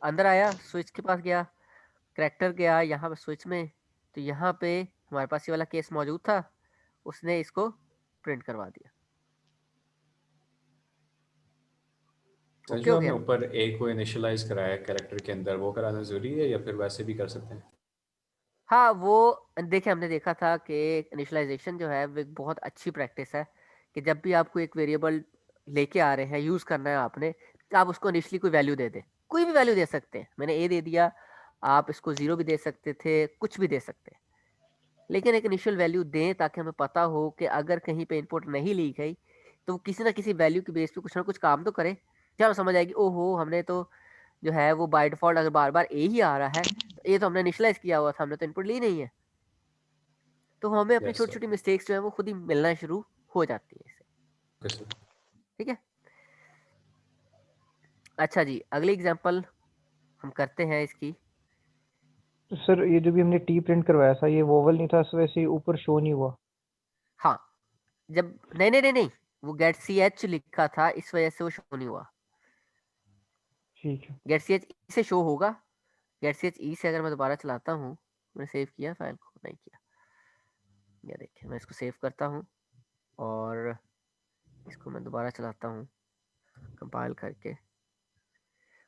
अंदर आया, स्विच के पास गया, करेक्टर गया यहाँ पे स्विच में, तो यहाँ पे हमारे पास ये वाला केस मौजूद था, उसने इसको प्रिंट करवा दिया। तो ओके जो हो हमने गया? ऊपर ए को इनिशियलाइज कराया कैरेक्टर के अंदर, वो कराना जरूरी है या फिर वैसे भी कर सकते हैं? हाँ, वो देखिए हमने देखा था कि इनिशियलाइजेशन जो है वो एक बहुत अच्छी प्रैक्टिस है, कि जब भी आपको एक वेरिएबल लेके आ रहे हैं, यूज़ करना है आपने, तो आप उसको इनिशियली कोई वैल्यू दे दें। कोई भी वैल्यू दे सकते हैं, मैंने ए दे दिया, आप इसको 0 भी दे सकते थे, कुछ भी दे सकते हैं, लेकिन एक इनिशियल वैल्यू दें ताकि हमें पता हो कि अगर कहीं पे इनपुट नहीं ली गई तो वो किसी ना किसी वैल्यू की बेस पे कुछ ना कुछ काम तो करे, क्या हमें समझ आएगी ओहो हमने तो जो है वो बाय डिफॉल्ट अगर बार बार ए ही आ रहा है तो ये तो हमने इनिशियलाइज किया हुआ था, हमने तो इनपुट ली नहीं है। तो हमें अपनी यस छोटी सर। छोटी मिस्टेक्स जो है वो खुद ही मिलना शुरू हो जाती है इससे। Okay sir. ठीक है, अच्छा जी, अगली एग्जांपल हम करते हैं इसकी। तो सर ये जो भी हमने टी प्रिंट करवाया था ये वोवल नहीं था, इस वजह से ऊपर शो नहीं हुआ। हाँ, जब नहीं नहीं नहीं नहीं वो गेट सी एच लिखा था, इस वजह से वो शो नहीं हुआ। ठीक है। गेट सी एच से शो होगा। गेट सी एच ई से अगर मैं दोबारा चलाता हूँ, मैंने सेव किया फाइल को, नहीं किया, ये देखिए मैं इसको सेव करता हूँ और इसको मैं दोबारा चलाता हूँ कंपाइल करके,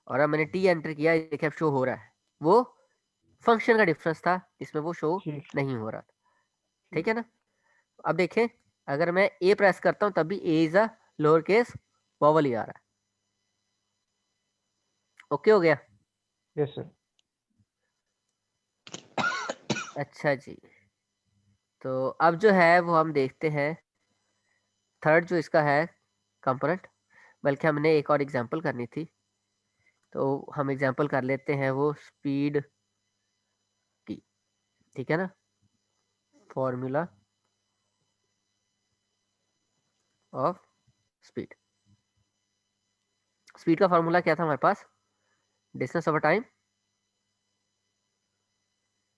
और अब मैंने टी एंटर किया, ये देखिए अब शो हो रहा है। वो फंक्शन का डिफरेंस था, इसमें वो शो ठीक। नहीं हो रहा था। ठीक है ना? अब देखें, अगर मैं ए प्रेस करता हूँ तब भी A is a lower case vowel ही आ रहा है। ओके हो गया? Yes sir. अच्छा जी, तो अब जो है वो हम देखते हैं थर्ड जो इसका है कंपोनेंट, बल्कि हमने एक और एग्जांपल करनी थी, तो हम एग्जांपल कर लेते हैं वो स्पीड की। ठीक है ना? Formula of speed. स्पीड का फॉर्मूला क्या था हमारे पास? डिस्टेंस ओवर टाइम,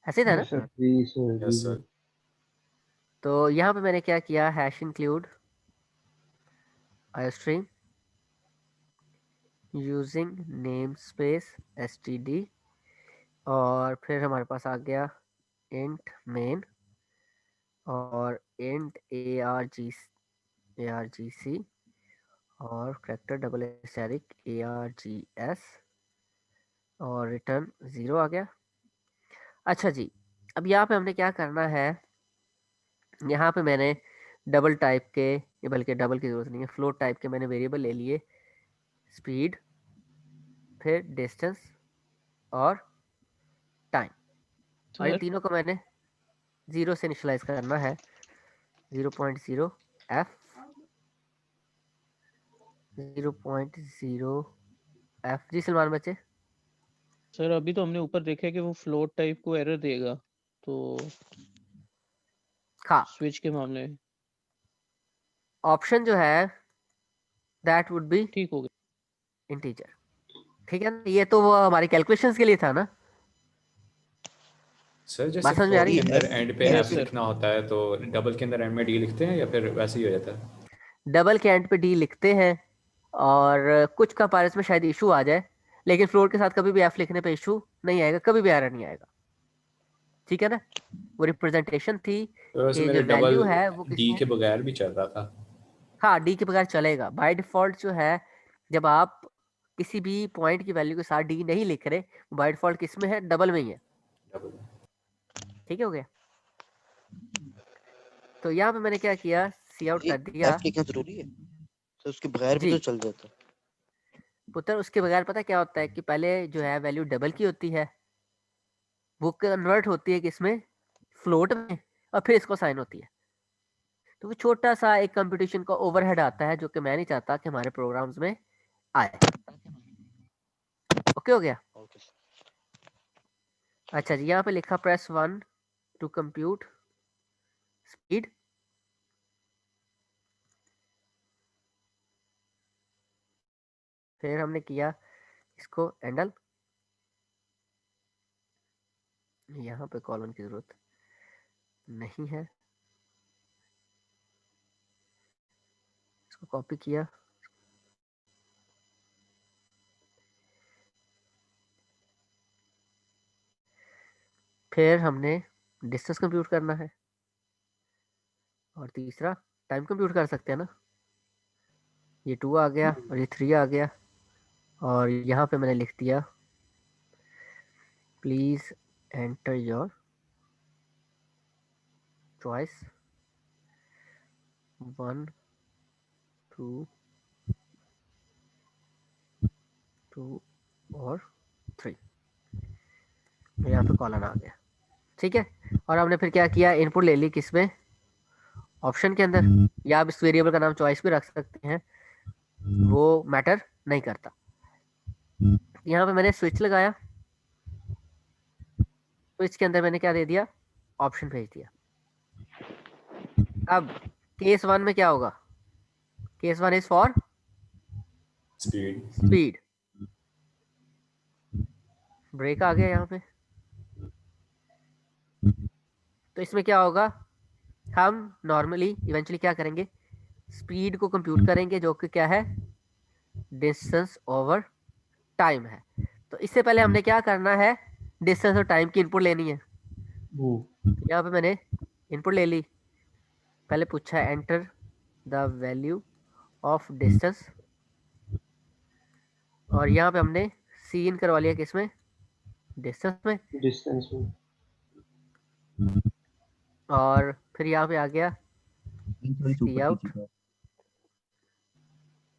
ऐसे ही था ना? Yes, sir. जी सर जी यस सर। तो यहाँ पे मैंने क्या किया, hash include iostream using name space std, और फिर हमारे पास आ गया इंट मेन और इंट argc और करेक्टर डबल स्टैटिक args और रिटर्न 0 आ गया। अच्छा जी, अब यहाँ पे हमने क्या करना है, यहाँ पे मैंने डबल टाइप के, बल्कि डबल की जरूरत नहीं है, फ्लोट टाइप के मैंने वेरिएबल ले लिए, स्पीड, फिर डिस्टेंस और टाइम, और इन सर तीनों को मैंने 0 से इनिशियलाइज करना है। 0.0 f 0.0 f। जी सलमान बच्चे। सर अभी तो हमने ऊपर देखा है कि वो फ्लोट टाइप को एरर देगा, तो हाँ, स्विच के मामले में ऑप्शन जो है दैट वुड बी ठीक हो गया। इंटीजर, ठीक है ना? ये तो वो हमारी कैलकुलेशंस के लिए था ना। सर जैसे बात समझ में आ फ्लोट रही के है? अंदर एंड पे Yes, एफ sir. लिखना होता है तो डबल के अंदर एंड में डी लिखते हैं या फिर वैसे ही हो जाता है? डबल के एंड पे डी लिखते हैं, और कुछ का पारस में शायद इशू आ जाए, लेकिन फ्लोट के साथ कभी भी एफ लिखने पे इशू नहीं आएगा, कभी भी एरर नहीं आएगा, ठीक है ना? वो रिप्रेजेंटेशन थी तो वैसे कि मेरे जो डबल वैल्यू है वो डी किसमें, के बगैर भी चल रहा था। हाँ डी के बगैर चलेगा बाय डिफॉल्ट। जो है जब आप किसी भी पॉइंट की वैल्यू के साथ डी नहीं लिख रहे, बाय डिफॉल्ट किस में है, डबल में ही है, डबल। ठीक है, हो गया। तो यहाँ पे मैंने क्या किया, सी आउट कर दिया एफ लिखना जरूरी है तो उसके बगैर भी जी। तो चल जाता है। पुत्र उसके बगैर पता क्या होता है कि पहले जो है वैल्यू डबल की होती है, वो कन्वर्ट होती है किसमें, फ्लोट में, और फिर इसको साइन होती है। तो वो छोटा सा एक कंप्यूटेशन का ओवरहेड आता है जो कि मैं नहीं चाहता कि हमारे प्रोग्राम्स में आए। ओके, हो गया। Okay sir. अच्छा जी, यहाँ पे लिखा प्रेस 1 टू कंप्यूट स्पीड, फिर हमने किया इसको हैंडल, यहाँ पे कॉलन की जरूरत नहीं है, इसको कॉपी किया, फिर हमने डिस्टेंस कंप्यूट करना है, और तीसरा टाइम कंप्यूट कर सकते हैं ना। ये 2 आ गया और ये 3 आ गया, और यहाँ पे मैंने लिख दिया प्लीज एंटर योर चॉइस 1 2 2 और 3। यहाँ पे कॉलन आ गया, ठीक है। और हमने फिर क्या किया, इनपुट ले ली किसमें, ऑप्शन के अंदर, या आप इस वेरिएबल का नाम चॉइस भी रख सकते हैं, वो मैटर नहीं करता। यहाँ पे मैंने स्विच लगाया, स्विच के अंदर मैंने क्या दे दिया, ऑप्शन भेज दिया। अब केस 1 में क्या होगा, case 1 is for speed. Speed, break आ गया यहाँ पे। तो इसमें क्या होगा, हम नॉर्मली इवेंचुअली क्या करेंगे, स्पीड को कंप्यूट करेंगे जो कि क्या है, डिस्टेंस ओवर टाइम है। तो इससे पहले हमने क्या करना है, डिस्टेंस और टाइम की इनपुट लेनी है। यहाँ पे मैंने इनपुट ले ली, पहले पूछा enter the value of distance, और यहाँ पे हमने सी इन करवा लिया किसमें, डिस्टेंस में, डिस्टेंस में। और फिर यहाँ पे आ गया cout,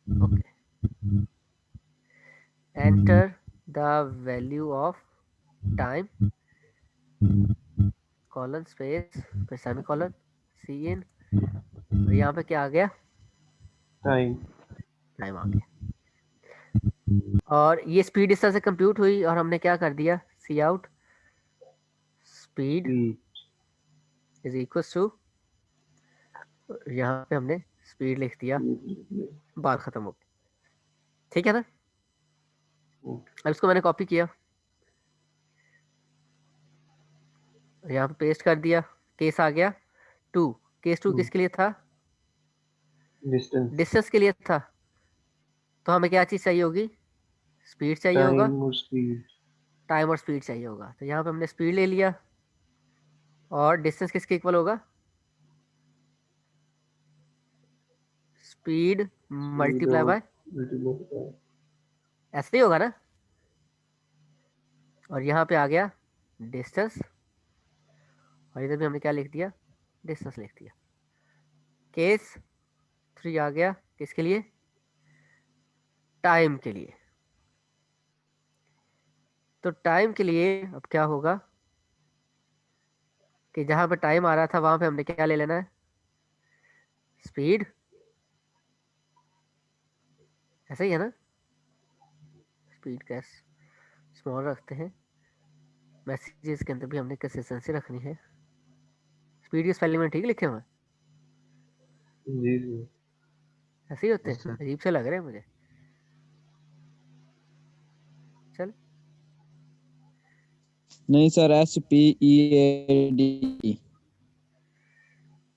okay, enter the value of time colon space फिर सेमी कॉलन सी इन, और यहाँ पे क्या आ गया, टाइम। टाइम आ गया। और ये स्पीड इस तरह से कंप्यूट हुई, और हमने क्या कर दिया, सी out speed is equal to, यहाँ पे हमने स्पीड लिख दिया, बात खत्म हो गई। ठीक है ना? अब इसको मैंने कॉपी किया, यहाँ पे पेस्ट कर दिया, केस आ गया 2। केस 2 किसके लिए था? डिस्टेंस, डिस्टेंस के लिए था। तो हमें क्या चीज़ चाहिए होगी? स्पीड चाहिए होगा, टाइम और स्पीड। टाइम और स्पीड चाहिए होगा। तो यहाँ पे हमने स्पीड ले लिया, और डिस्टेंस किसके इक्वल होगा? स्पीड मल्टीप्लाई बाय, ऐसे ही होगा ना? और यहाँ पे आ गया डिस्टेंस, और इधर भी हमने क्या लिख दिया? डिस्टेंस लिख दिया। केस 3 आ गया किसके लिए? टाइम के लिए। तो टाइम के लिए अब क्या होगा कि जहाँ पे टाइम आ रहा था वहाँ पे हमने क्या ले लेना है? स्पीड, ऐसा ही है ना? स्पीड का स्मॉल रखते हैं, मैसेजेस के अंदर भी हमने कंसिस्टेंसी रखनी है। स्पीड की स्पेलिंग में ठीक लिखे हुए हैं? जी जी। ऐसे ही होते Yes, हैं, sir. अजीब से लग रहे हैं मुझे। चल, नहीं sir, SPEAD।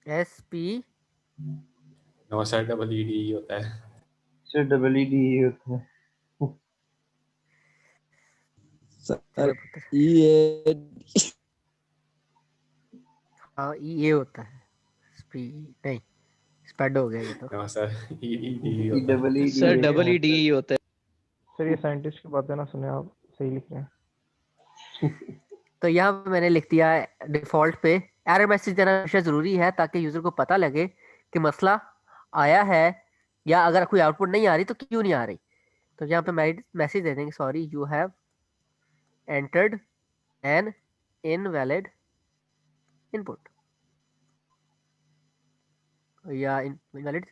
SP no sir, double ED होता है। सर डबल ED होता है। सर चलो पुत्र, EAD। हाँ ये होता है। स्पीड नहीं, स्पेड हो गया ये तो। नो सर, ED होता है। Double sir ED double E D होता है। सर ये साइंटिस्ट की बातें ना सुने आप, सही लिख रहे हैं। तो यहाँ पे मैंने लिख दिया है डिफॉल्ट पे। एरर मैसेज देना हमेशा ज़रूरी है ताकि यूज़र को पता लगे कि मसला आया है, या अगर कोई आउटपुट नहीं आ रही तो क्यों नहीं आ रही। तो यहाँ पे मैसेज दे देंगे, sorry you have entered N invalid input, या इनवैलिड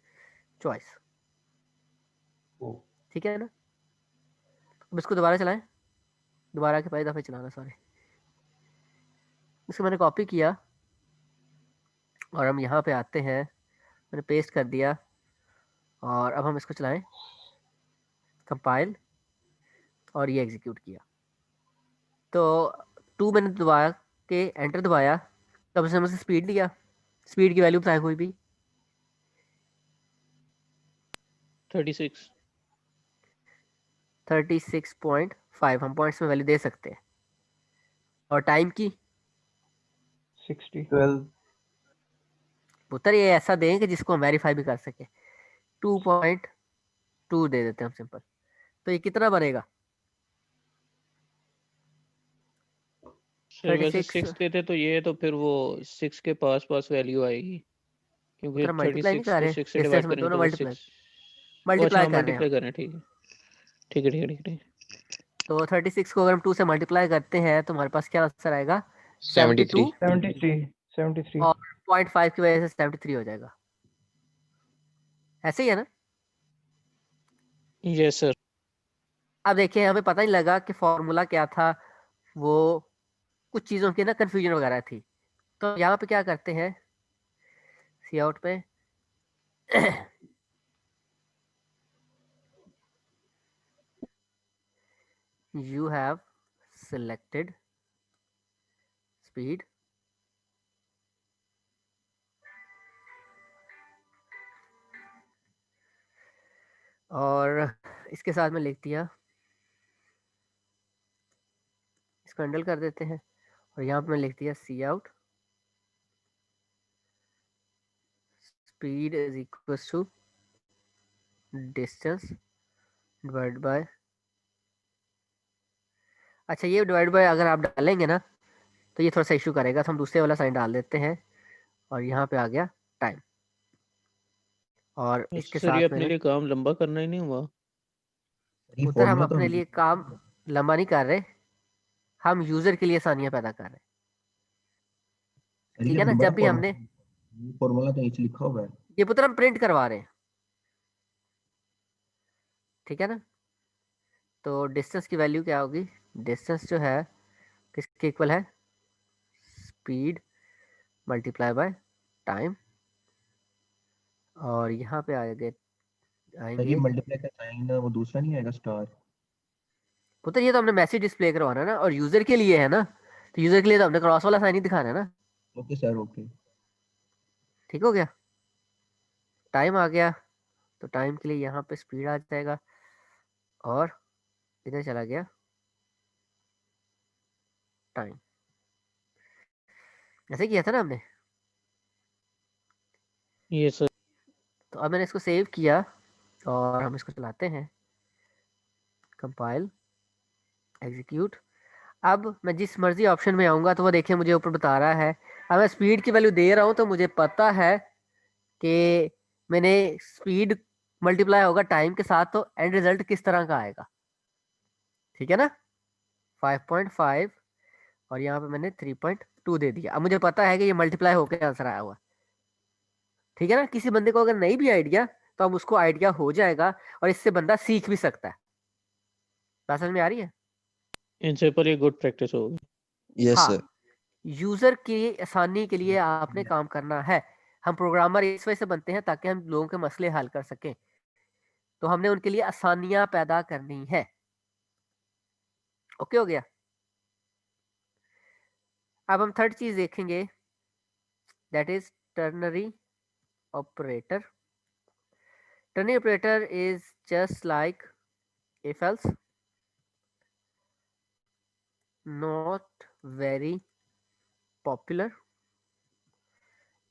चॉइस। ठीक है ना? अब इसको दोबारा चलाएं, दोबारा के पहले दफ़े चलाना, सॉरी। इसको मैंने कॉपी किया, और हम यहाँ पे आते हैं, मैंने पेस्ट कर दिया, और अब हम इसको चलाएं, कंपाइल, और ये एग्जीक्यूट किया। तो 2 मैंने दबाया के एंटर दबाया, तब से हमसे स्पीड लिया। स्पीड की वैल्यू बताएं कोई भी। 36। 36.5 हम पॉइंट्स में वैल्यू दे सकते हैं। और टाइम की 60। 12। पुत्र ये ऐसा दें कि जिसको हम वेरीफाई भी कर सके। 2.2 दे देते हैं हम सिंपल। तो ये कितना बनेगा? सर वैसे 36 6 देते तो ये, तो फिर वो 6 के पास पास वैल्यू आएगी, क्योंकि पुत्र मल्टीप्लाई नहीं 36 कर को रहे, 6 से डिस्टेंस डिवाइड में करेंगे दोनों तो वो मल्टीप्लाई 6। अच्छा, मल्टीप्लाई हाँ कर रहे हैं हम। मल्टीप्लाई कर रहे हैं, ठीक है ठीक है ठीक है ठीक है ठीक तो 36 को अगर हम 2 से मल्टीप्लाई करते हैं तो हमारे पास क्या आंसर आएगा? 73। 72, 73। 73। और 0.5 की वजह से 73 हो जाएगा। ऐसे ही है ना? है। Yes sir. अब देखिए, हमें पता नहीं लगा कि फॉर्मूला क्या था, वो कुछ चीज़ों की ना कन्फ्यूजन वगैरह थी। तो यहाँ पे क्या करते हैं, सी आउट पे you have selected speed और इसके साथ में लिख दिया, इसको हैंडल कर देते हैं, और यहाँ पे मैं लिख दिया सी out speed is equal to distance divide by, अच्छा ये डिवाइड बाय अगर आप डालेंगे ना तो ये थोड़ा सा इशू करेगा, तो हम दूसरे वाला साइन डाल देते हैं, और यहाँ पे आ गया टाइम, और इसके सर ये साथ अपने में लिए काम लंबा करना ही नहीं हुआ। ये उधर हम फॉर्मूला तो अपने हम लिए काम लंबा नहीं कर रहे, हम यूजर के लिए आसानियां पैदा कर रहे हैं। सर ठीक ये है ना? बड़ा जब भी हमने फॉर्मूला तो नीचे लिखा हुआ है। ये पुत्र हम प्रिंट करवा रहे हैं, ठीक है ना? तो डिस्टेंस की वैल्यू क्या होगी? डिस्टेंस जो है किसके इक्वल है? स्पीड मल्टीप्लाई बाय टाइम और यहाँ पे आएंगे सर ये मल्टीप्लाई का साइन वो दूसरा नहीं आएगा स्टार? पुत्र, ये तो हमने मैसेज डिस्प्ले करवाना है ना, और यूजर के लिए है ना, तो यूजर के लिए तो हमने क्रॉस वाला साइन ही दिखाना है ना। Okay sir okay. ठीक हो गया। टाइम आ गया, तो टाइम के लिए यहाँ पे स्पीड आ जाएगा, और इधर चला गया टाइम। ऐसे किया था ना हमने। ये सर। तो अब मैंने इसको सेव किया और हम इसको चलाते हैं, कंपाइल, एग्जीक्यूट। अब मैं जिस मर्जी ऑप्शन में आऊँगा तो वो देखिए मुझे ऊपर बता रहा है। अब मैं स्पीड की वैल्यू दे रहा हूँ तो मुझे पता है कि मैंने स्पीड मल्टीप्लाई होगा टाइम के साथ, तो एंड रिजल्ट किस तरह का आएगा। ठीक है ना, 5.5 और यहाँ पे मैंने 3.2 दे दिया। अब मुझे पता है कि ये मल्टीप्लाई होकर आंसर आया हुआ। ठीक है ना, किसी बंदे को अगर नहीं भी आइडिया तो अब उसको आइडिया हो जाएगा और इससे बंदा सीख भी सकता है। बात समझ में आ रही है? इनसे पर ये गुड प्रैक्टिस होगी। यस हाँ, सर। यूजर की आसानी के लिए आपने काम करना है। हम प्रोग्रामर इस वजह से बनते हैं ताकि हम लोगों के मसले हल कर सकें, तो हमने उनके लिए आसानियां पैदा करनी है। ओके हो गया। अब हम थर्ड चीज देखेंगे, that is ternary operator. Ternary operator is just like if else, not very popular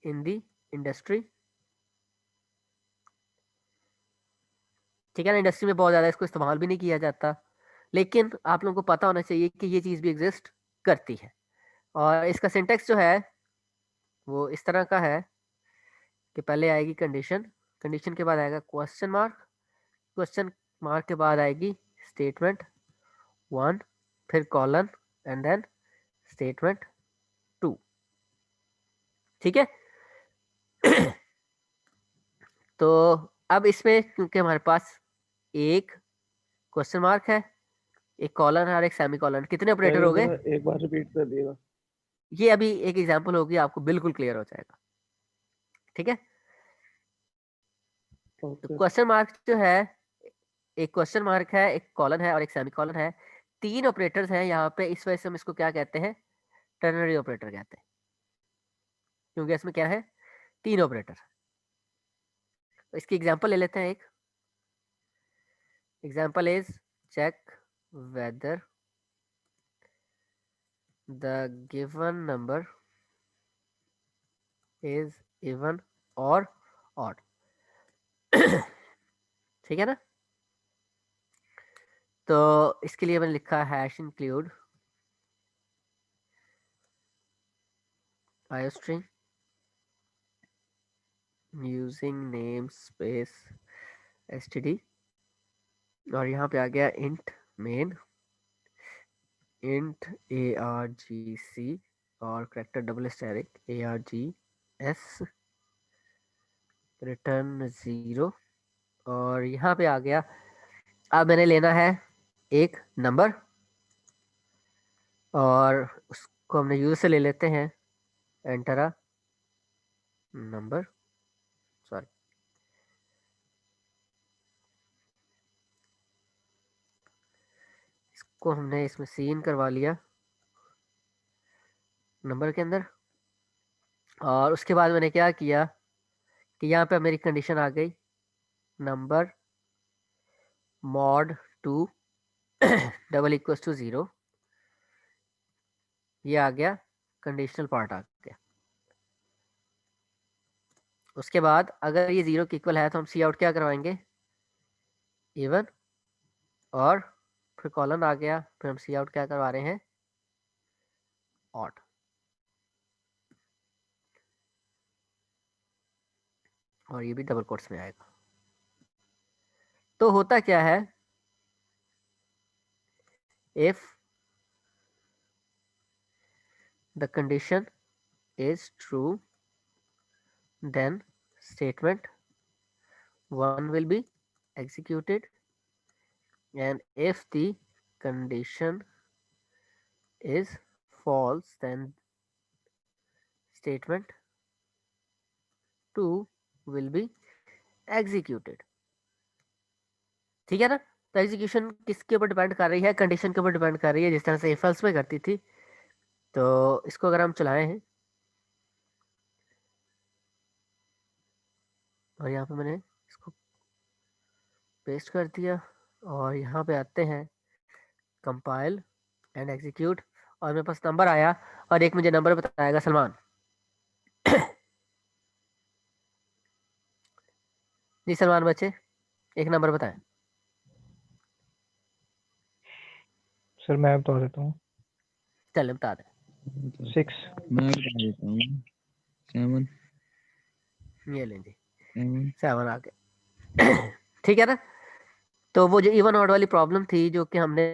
in the industry। ठीक है ना, इंडस्ट्री में बहुत ज़्यादा इसको इस्तेमाल भी नहीं किया जाता, लेकिन आप लोगों को पता होना चाहिए कि ये चीज़ भी एग्जिस्ट करती है। और इसका सिंटेक्स जो है वो इस तरह का है कि पहले आएगी कंडीशन, कंडीशन के बाद आएगा क्वेश्चन मार्क, क्वेश्चन मार्क के बाद आएगी स्टेटमेंट 1, फिर कॉलन एंड देन स्टेटमेंट 2। ठीक है। तो अब इसमें क्योंकि हमारे पास एक क्वेश्चन मार्क है, एक कॉलन है और एक सेमी कॉलन, कितने ऑपरेटर हो गए? एक बार रिपीट कर दिएगा। ये अभी एक एग्जांपल होगी, आपको बिल्कुल क्लियर हो जाएगा। ठीक है। तो क्वेश्चन मार्क जो है, एक क्वेश्चन मार्क है, एक कॉलन है और एक सेमी कॉलन है। 3 ऑपरेटर्स हैं यहाँ पे, इस वजह से हम इसको क्या कहते हैं, टर्नरी ऑपरेटर कहते हैं, क्योंकि इसमें क्या है, 3 ऑपरेटर। तो इसकी एग्जांपल ले लेते हैं। एक example is check whether the given number is even or odd। ठीक है ना। तो इसके लिए मैंने लिखा hash include iostring using namespace std, और यहाँ पे आ गया int main, int argc और character double static args return 0। और यहाँ पे आ गया, अब मैंने लेना है एक नंबर और उसको हमने यूजर से ले लेते हैं, एंटर अ नंबर, सॉरी इसको हमने इसमें सीन करवा लिया नंबर के अंदर। और उसके बाद मैंने क्या किया कि यहाँ पे मेरी कंडीशन आ गई, number mod 2 double equal to 0। ये आ गया, कंडीशनल पार्ट आ गया। उसके बाद अगर ये 0 के इक्वल है तो हम सी आउट क्या करवाएंगे, इवन, और फिर कॉलन आ गया, फिर हम सी आउट क्या करवा रहे हैं, ऑड। और ये भी डबल कोट्स में आएगा। तो होता क्या है, if the condition is true, then statement 1 will be executed, and if the condition is false, then statement 2 will be executed. ठीक है ना। तो एग्जीक्यूशन किसके ऊपर डिपेंड कर रही है? कंडीशन के ऊपर डिपेंड कर रही है, जिस तरह से इफ एल्स में करती थी। तो इसको अगर हम चलाए हैं और यहाँ पे मैंने इसको पेस्ट कर दिया और यहाँ पे आते हैं कंपाइल एंड एग्जीक्यूट, और मेरे पास नंबर आया और एक मुझे नंबर बताएगा सलमान। जी सलमान बच्चे, एक नंबर बताएं। सर मैं बता देता हूँ, चल बता दे। 6। मैं बता देता हूँ 7 ये लें जी, 7 7 आ गए। ठीक है ना। तो वो जो इवन ऑड वाली प्रॉब्लम थी जो कि हमने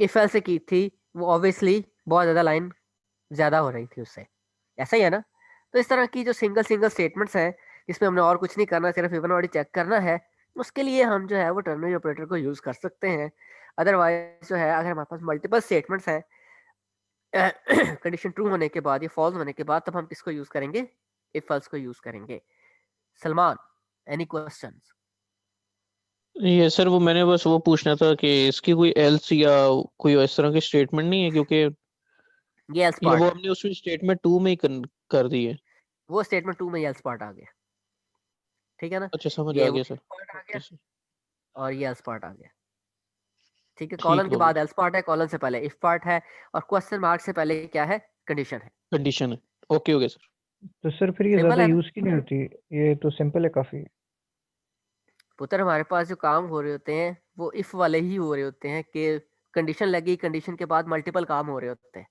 इफ एल्स से की थी, वो ऑब्वियसली बहुत ज़्यादा लाइन ज़्यादा हो रही थी उससे, ऐसा ही है ना। तो इस तरह की जो सिंगल सिंगल स्टेटमेंट्स हैं जिसमें हमने और कुछ नहीं करना, सिर्फ इवन ऑड चेक करना है, उसके लिए हम जो है वो टर्नरी ऑपरेटर को यूज़ कर सकते हैं। अदरवाइज जो है अगर हमारे पास मल्टीपल स्टेटमेंट्स हैं कंडीशन ट्रू होने के बाद या फॉल्स होने के बाद, तब हम किसको यूज़ करेंगे? इफ एल्स को यूज़ करेंगे। Salman, any questions? ये सर वो मैंने बस वो पूछना था कि इसकी कोई एल्स या कोई इस तरह की स्टेटमेंट नहीं है, क्योंकि ये एल्स या पार्ट वो है, हमने उसमें स्टेटमेंट 2 में ही कर दी है। वो स्टेटमेंट 2 में एल्स पार्ट आ गया। ठीक है ना। अच्छा समझ ये आ वो गया सर। पार्ट आ ओके गया सर, और ये एल्स पार्ट आ गया। ठीक है, ठीक कॉलन के हो बाद गया। एल्स पार्ट है, कॉलन से पहले इफ पार्ट है, और क्वेश्चन मार्क से पहले क्या है? कंडीशन है। कंडीशन है। ओके हो गया सर। तो सर फिर ये सिंपल ज़्यादा है ना यूज़ की नहीं होती, ये तो सिंपल है काफ़ी। पुत्र। हमारे पास जो काम हो रहे होते हैं वो इफ वाले ही हो रहे होते हैं कि कंडीशन लगी, कंडीशन के बाद मल्टीपल काम हो रहे होते हैं।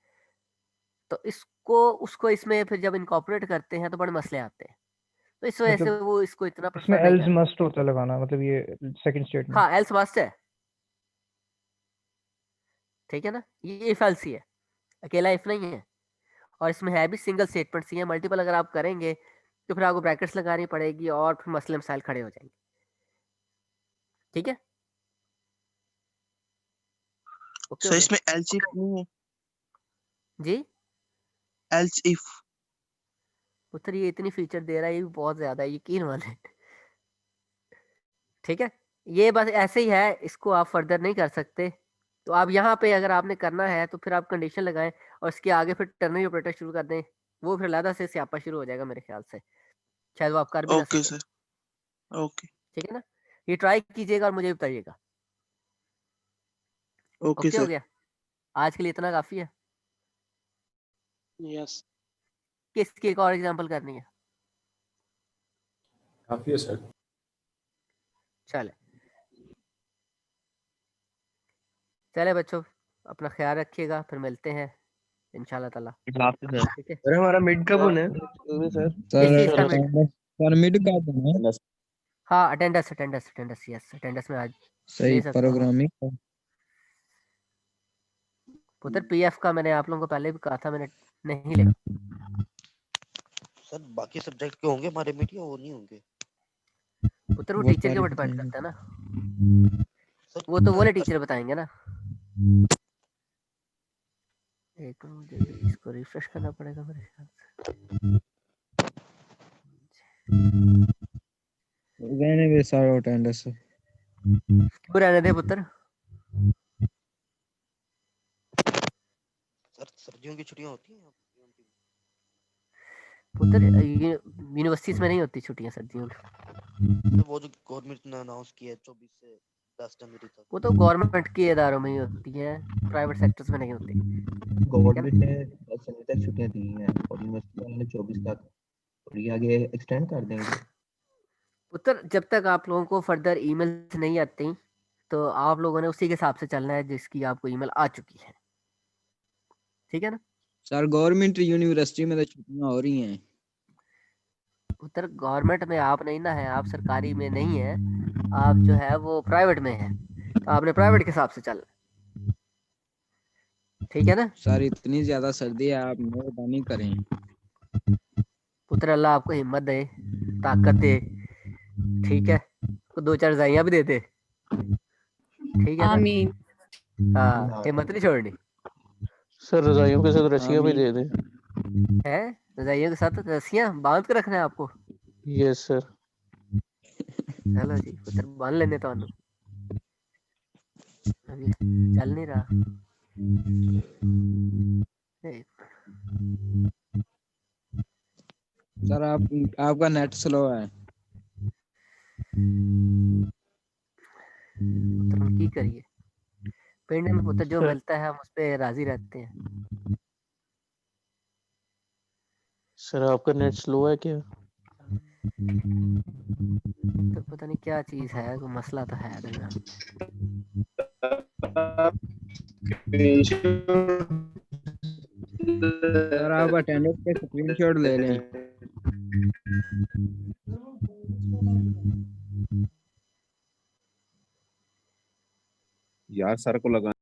तो इसको उसको इसमें फिर जब इनकॉर्पोरेट करते हैं तो बड़े मसले आते हैं, तो इस वजह से मतलब वो इसको इतना इसमें प्रेफर नहीं एल्स करते। मस्ट होता है लगाना, मतलब ये सेकंड स्टेटमेंट। हाँ एल्स मस्ट है। ठीक है ना, ये इफ एल्स ही है, अकेला इफ नहीं है। और इसमें है भी सिंगल स्टेटमेंट ही है, मल्टीपल अगर आप करेंगे तो फिर आपको ब्रैकेट्स लगानी पड़ेगी और फिर मसले मसाइल खड़े हो जाएंगे। ठीक है, ओके हो सर गया इसमें एल्स इफ नहीं है, जी। Else if. पुत्र ये इतनी फीचर दे रहा है, ये भी बहुत ज्यादा है, यकीन माने। ठीक है, ये बस ऐसे ही है, इसको आप फर्दर नहीं कर सकते। तो आप यहाँ पे अगर आपने करना है तो फिर आप कंडीशन लगाएं और इसके आगे फिर टर्नरी ऑपरेटर शुरू कर दें, वो फिर अलग से स्यापा शुरू हो जाएगा मेरे ख्याल से, शायद वो आप कर भी ना ओके सके। सर, ओके ठीक है ना, ये ट्राई कीजिएगा और मुझे बताइएगा। ओके ओके हो सर। गया, आज के लिए इतना काफी है। यस किसकी एक और एग्जांपल करनी है? काफ़ी है सर। चले चले बच्चों, अपना ख्याल रखिएगा, फिर मिलते हैं इंशाल्लाह ताला। ठीक है, अरे हमारा मिड कब होना है? सर किस चीज का मिड? सर मिड का देना है। हाँ attendance attendance attendance, yes attendance में आज सही ले सकता हूँ। प्रोग्रामिंग पुत्र पीएफ का मैंने आप लोगों को पहले भी कहा था, मैंने नहीं लिखा। सर बाकी सब्जेक्ट के होंगे हमारे मीट या वो नहीं होंगे? पुत्र वो वो टीचर के सारे ऊपर डिपेंड बताएंगे। करता है ना, सर वो तो वो टीचर बताएंगे ना। एक मिनट, मुझे भी इसको रिफ्रेश करना पड़ेगा मेरे ख्याल से। रहने दे सारा अटेंडेंस। क्यों रहने दे पुत्र? सर सर्दियों की छुट्टियां होती हैं पुत्र यूनिवर्सिटीज में नहीं होती छुट्टियां सर्दियों में, तो वो जो गवर्नमेंट ने अनाउंस किया है 24 से 10 जनवरी तक। वो तो गवर्नमेंट के इदारों में ही होती है, प्राइवेट सेक्टर्स में नहीं होती। गवर्नमेंट ने 10 जनवरी तक छुट्टियां दी हैं और यूनिवर्सिटी वालों ने 24 तक, और ये आगे एक्सटेंड कर देंगे। पुत्र जब तक आप लोगों को फर्दर ईमेल्स नहीं आती तो आप लोगों ने उसी के हिसाब से चलना है जिसकी आपको ईमेल आ चुकी है। ठीक है ना। सर गवर्नमेंट यूनिवर्सिटी में तो छुट्टियां हो रही हैं। पुत्र गवर्नमेंट में आप नहीं ना है, आप सरकारी में नहीं है, आप जो है वो प्राइवेट में है, तो आपने प्राइवेट के हिसाब से चलना। ठीक है ना। सर इतनी ज्यादा सर्दी है, आप मेहरबानी करें। पुत्र अल्लाह आपको हिम्मत दे, ताकत दे। ठीक है, तो 2-4 रजाइयां भी दे दे। ठीक है आमीन। ना। हाँ हिम्मत नहीं छोड़नी सर, रजाइयों के साथ रस्सियां भी आमीन। दे दें। है, रजाइयों के साथ रस्सियां बांध के रखना है आपको। Yes sir. चलो जी पुत्र मान लेने तो अभी चल नहीं रहा। एक सर आपका नेट स्लो है। पुत्र हम की करिए, पिंड में पुत्र जो सर मिलता है हम उस पे राजी रहते हैं। सर आपका नेट स्लो है क्या? तो पता नहीं क्या चीज है, कोई मसला तो है ना। सर आप अटेंडेंस के स्क्रीनशॉट ले लें। यार सर को लगा